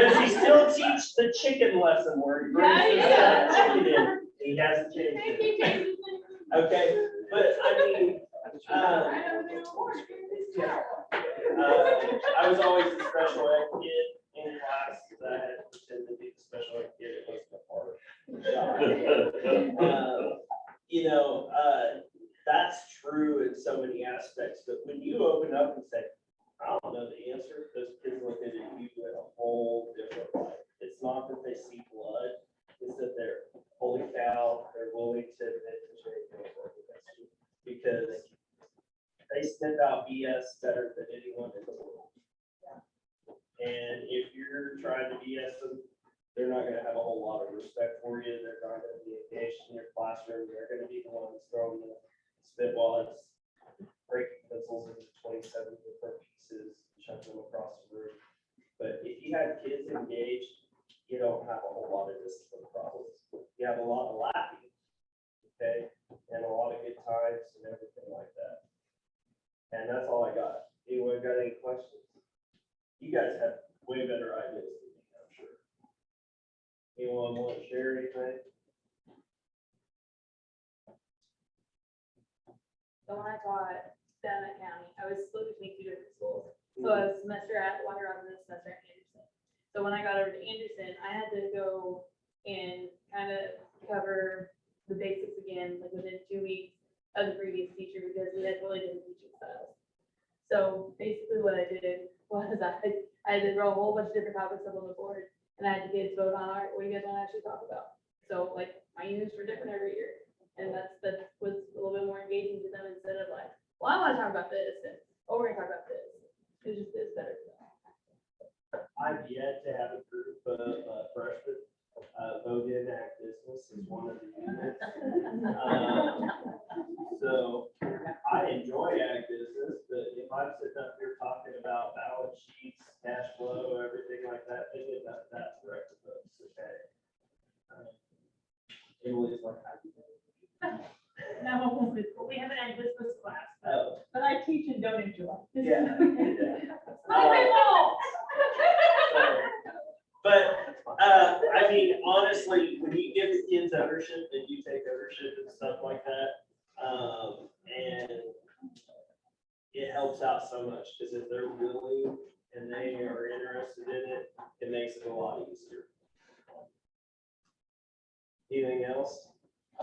Does he still teach the chicken lesson where he brings Yeah, he the does. chicken in? He hasn't changed it. Okay, but I mean, I was always a special ed kid in class, because I had to pretend to be the special ed kid, it wasn't a part of the job. You know, that's true in so many aspects, but when you open up and say, I don't know the answer, those kids look at you in a whole different light. It's not that they see blood, it's that they're, holy cow, they're willing to admit to anything because they sniff out BS better than anyone in the world. And if you're trying to BS them, they're not gonna have a whole lot of respect for you. They're not gonna be engaged in your classroom. They're gonna be the ones throwing the spitwads, breaking pencils into 27 different pieces, chucking them across the room. But if you have kids engaged, you don't have a whole lot of discipline problems. You have a lot of laughing, okay, and a lot of good times and everything like that. And that's all I got. Anyone got any questions? You guys have way better ideas than me, I'm sure. Anyone want to share anything? So when I taught Bennet County, I was split between two different schools. So I was a semester at Water Robin and a semester at Anderson. So when I got over to Anderson, I had to go and kind of cover the basics again, like within 2 weeks of the previous teacher, because we had really different teaching styles. So basically what I did was I had to throw a whole bunch of different topics up on the board, and I had the kids vote on, all right, what do you guys want to actually talk about? So like my units were different every year, and that was a little bit more engaging to them instead of like, well, I want to talk about this, and oh, we're gonna talk about this. It just is better for them. I've yet to have a group of freshmen vote in Act Business as one of the units. So I enjoy Act Business, but if I'm sitting up here talking about balance sheets, cash flow, everything like that, maybe that's direct votes, okay? Emily's like, I do that. No, we have an ag business class, Oh, but I teach and don't enjoy. yeah. My fault. But, I mean, honestly, when you give the kids ownership and you take ownership and stuff like that, and it helps out so much, because if they're willing and they are interested in it, it makes it a lot easier. Anything else?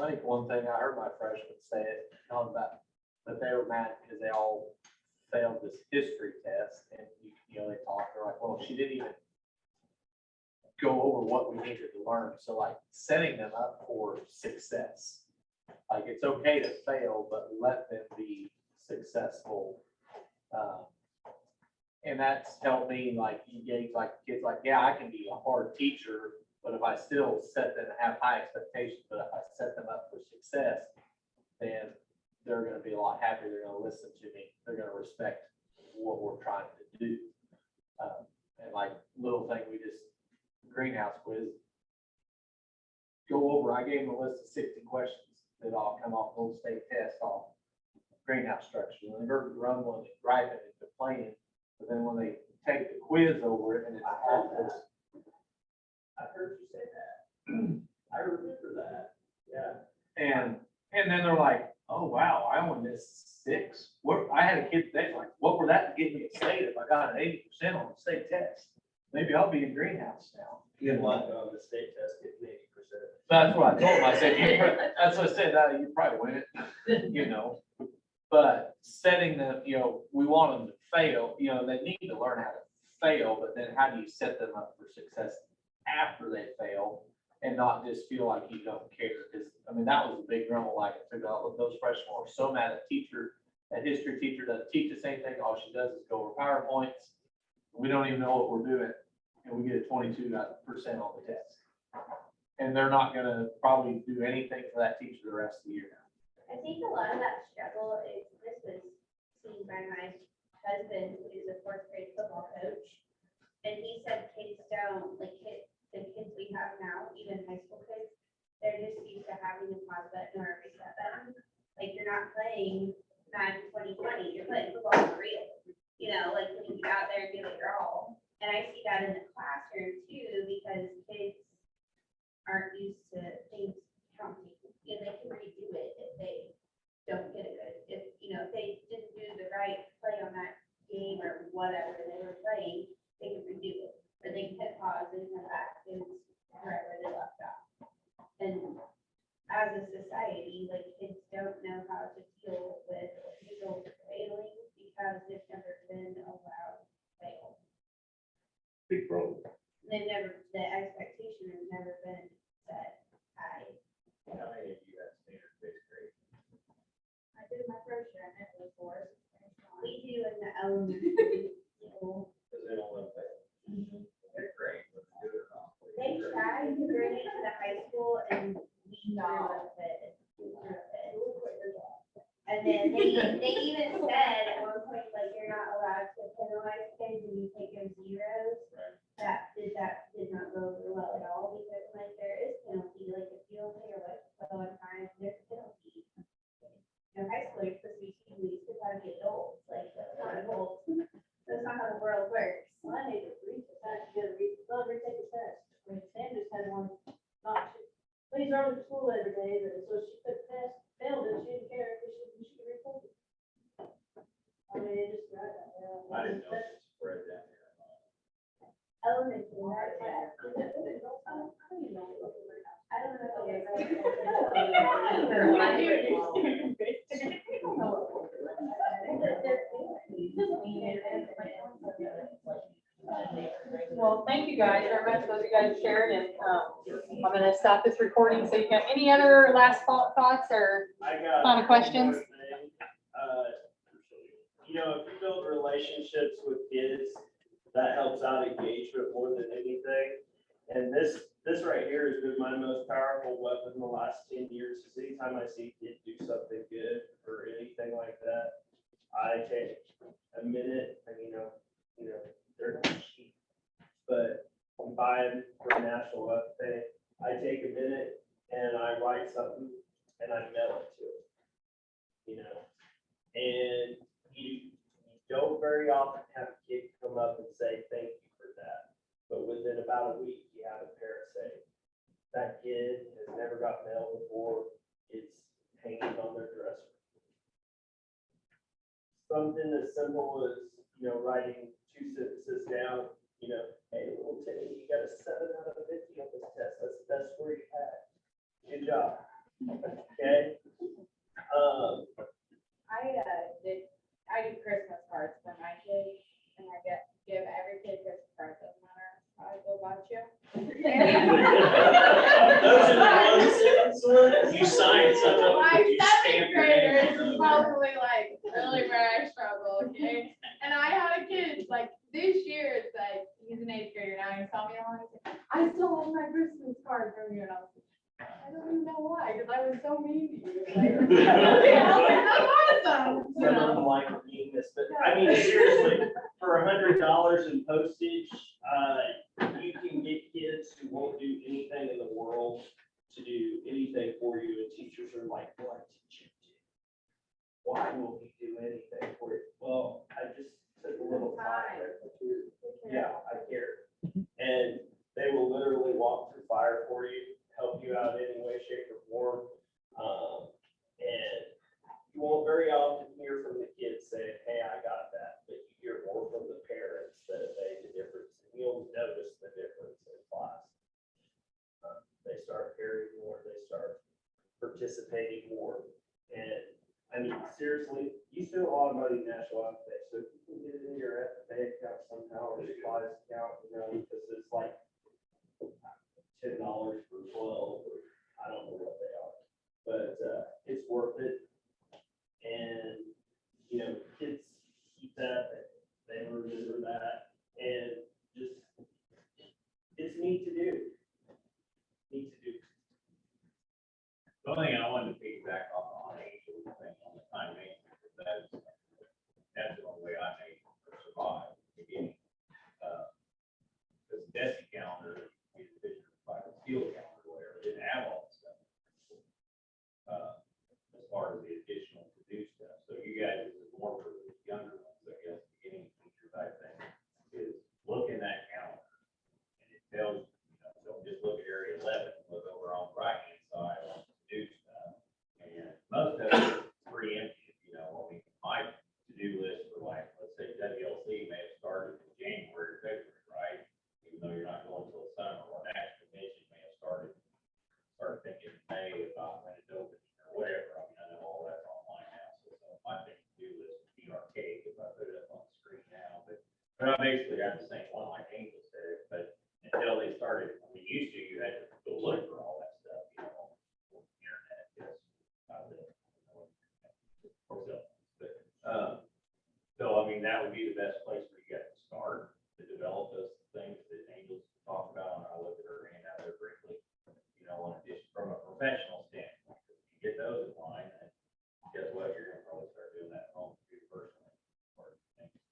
I think one thing I heard my freshmen say it, talking about, that they were mad because they all failed this history test, and you know, they talked, they're like, well, she didn't even go over what we needed to learn, so like setting them up for success. Like, it's okay to fail, but let them be successful. And that's helped me like engage like kids, like, yeah, I can be a hard teacher, but if I still set them to have high expectations, but if I set them up for success, then they're gonna be a lot happier, they're gonna listen to me, they're gonna respect what we're trying to do. And like little thing, we just, greenhouse quiz, go over, I gave them a list of 60 questions that all come off the state test off greenhouse structure, and they're grumbling and griping and complaining, but then when they take the quiz over it and it's off this. I heard you say that. I remember that, yeah. And then they're like, oh, wow, I only missed 6. What, I had a kid today, like, what were that to get me a state if I got an 80% on the state test? Maybe I'll be in greenhouse now. Good luck on the state test getting 80%. That's what I told him. I said, that's what I said, you probably win it, you know. But setting them, you know, we want them to fail, you know, they need to learn how to fail, but then how do you set them up for success after they fail and not just feel like you don't care? Because, I mean, that was a big grumble, like, I took out, those freshmen were so mad at teacher, that history teacher doesn't teach us anything. All she does is go over PowerPoints. We don't even know what we're doing, and we get a 22% on the test. And they're not gonna probably do anything for that teacher the rest of the year. I think a lot of that struggle is, this was seen by my husband, who's a 4th grade football coach. And he said kids don't, like the kids we have now, even high school kids, they're just used to having a pause button or a reset button. Like, you're not playing Madden 2020, you're playing football for real. you know, like when you get out there and give it your all. And I see that in the classroom too, because kids aren't used to things counting. You know, they can redo it if they don't get a good, if, you know, if they didn't do the right play on that game or whatever they were playing, they can redo it. Or they can hit pause and come back and wherever they left off. And as a society, like kids don't know how to deal with people failing because they've never been allowed to fail. Big problem. They've never, the expectation has never been set high. How many of you have standard-based grade? I did my first year, I never was four. We do in the elementary school. Because they don't let them fail. They're great, but they do it wrong. They tried to bring it to the high school and we threw a fit. And then they even said at one point, like, you're not allowed to penalize kids when you take them zeros. That did not go over well at all, because like there is penalty, like if you don't pay your life bill on time, there's a penalty. In high school, you're supposed to be team leads, because how to be adults, like that's not adults. That's not how the world works. Well, I hate to read the test, you gotta read, well, every take a test. When Sam just had one, not to, please run to school every day, but so she took the test, failed it, she didn't care, because she could report it. I mean, it just, I didn't know if it's spread down here or not. elementary, right? I don't know. Well, thank you guys very much, those of you guys who shared, and, I'm gonna stop this recording, so you got any other last thoughts, or I got. Final questions? one more thing. You know, if you build relationships with kids, that helps out engagement more than anything. And this right here has been my most powerful weapon in the last 10 years. Is anytime I see a kid do something good or anything like that, I take a minute and, you know, they're not cheap, but I'm buying for a national update. I take a minute and I write something and I mail it to them, you know? And you don't very often have a kid come up and say, thank you for that. But within about a week, you have a parent say, that kid has never got mail before, it's hanging on their dresser. Something as simple as, you know, writing 2 sentences down, you know, hey, little Timmy, you got a 7 out of 50 on this test, that's the best score you had. Good job. Okay? I do Christmas cards for my kids, and I give every kid Christmas cards, doesn't matter how I feel about you. Those are the ones. You signed something. My you seventh stamp your name graders on is them. probably like really where I struggle, okay? And I had a kid, like, this year, it's like, he's an 8th grader now, he saw me online, he's like, I still have my Christmas card from you, and I was like, I don't even know why, because I was so mean to you. Like, that's awesome. You Some of know? them like reading this, but I mean, seriously, for $100 in postage, you can get kids who won't do anything in the world to do anything for you, and teachers are like, what did you do? Why won't he do anything for you? Well, I just took a little time. Yeah, I care. And they will literally walk through fire for you, help you out in any way, shape, or form. And you won't very often hear from the kids saying, hey, I got that, but you hear more from the parents that have made the difference. And you'll notice the difference in class. They start caring more, they start participating more. And I mean, seriously, you spend a lot of money in national outfit, so if you can get it in your FFA account somehow, or supplies account, you know, because it's like $10 for 12, or I don't know what they are, but it's worth it. And, you know, kids keep that, they remember that, and just, it's neat to do. Neat to do. The only thing I wanted to piggyback on Angel's thing on the time management, because that's the only way I may survive at the beginning. Because the DESI calendar, is division by the field calendar, whatever, didn't have all the stuff. As far as the additional to do stuff, so you guys, this is more for the younger ones, I guess, beginning basically got the same one like Angel said, but until they started, I mean, used to, you had to go look for all that stuff, you know, on the internet, yes. So, I mean, that would be the best place for you guys to start, to develop those things that Angel's talked about, and I looked at her hand out there briefly. You know, on just from a professional standpoint, if you get those in line, then guess what, you're gonna probably start doing that at home too personally, or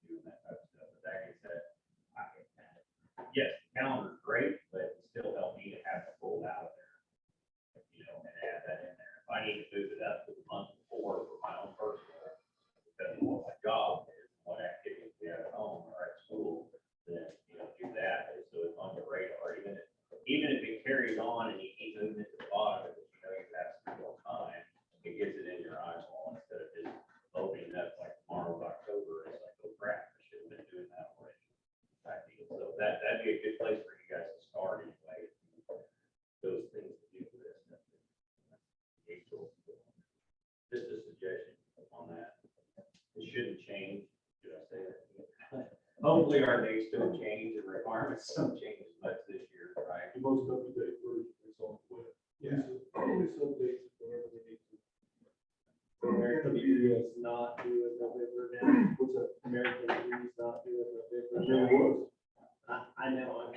doing that type of stuff, but that being said, yes, calendar's great, but it still help me to have it pulled out of there, you know, and add that in there. If I need to move it up to the month before for my own personal, because of what my job is, what activities we have at home or at school, then, you know, do that, so it's on the radar, even if it carries on and you keep moving it to the bottom, because you know you have some more time, it gets it in your eyeball instead of just opening up like tomorrow's October, it's like, oh crap, I should have been doing that already. So that'd be a good place for you guys to start anyway. Those things to do for this. Just a suggestion on that. It shouldn't change. Did I say that? Hopefully our dates don't change and requirements don't change as much this year, right? The most up-to-date version is on the web. Yeah. Only some dates wherever we need to. American Beauty is not due in November now. What's that? American Beauty is not due in November. There was. I know.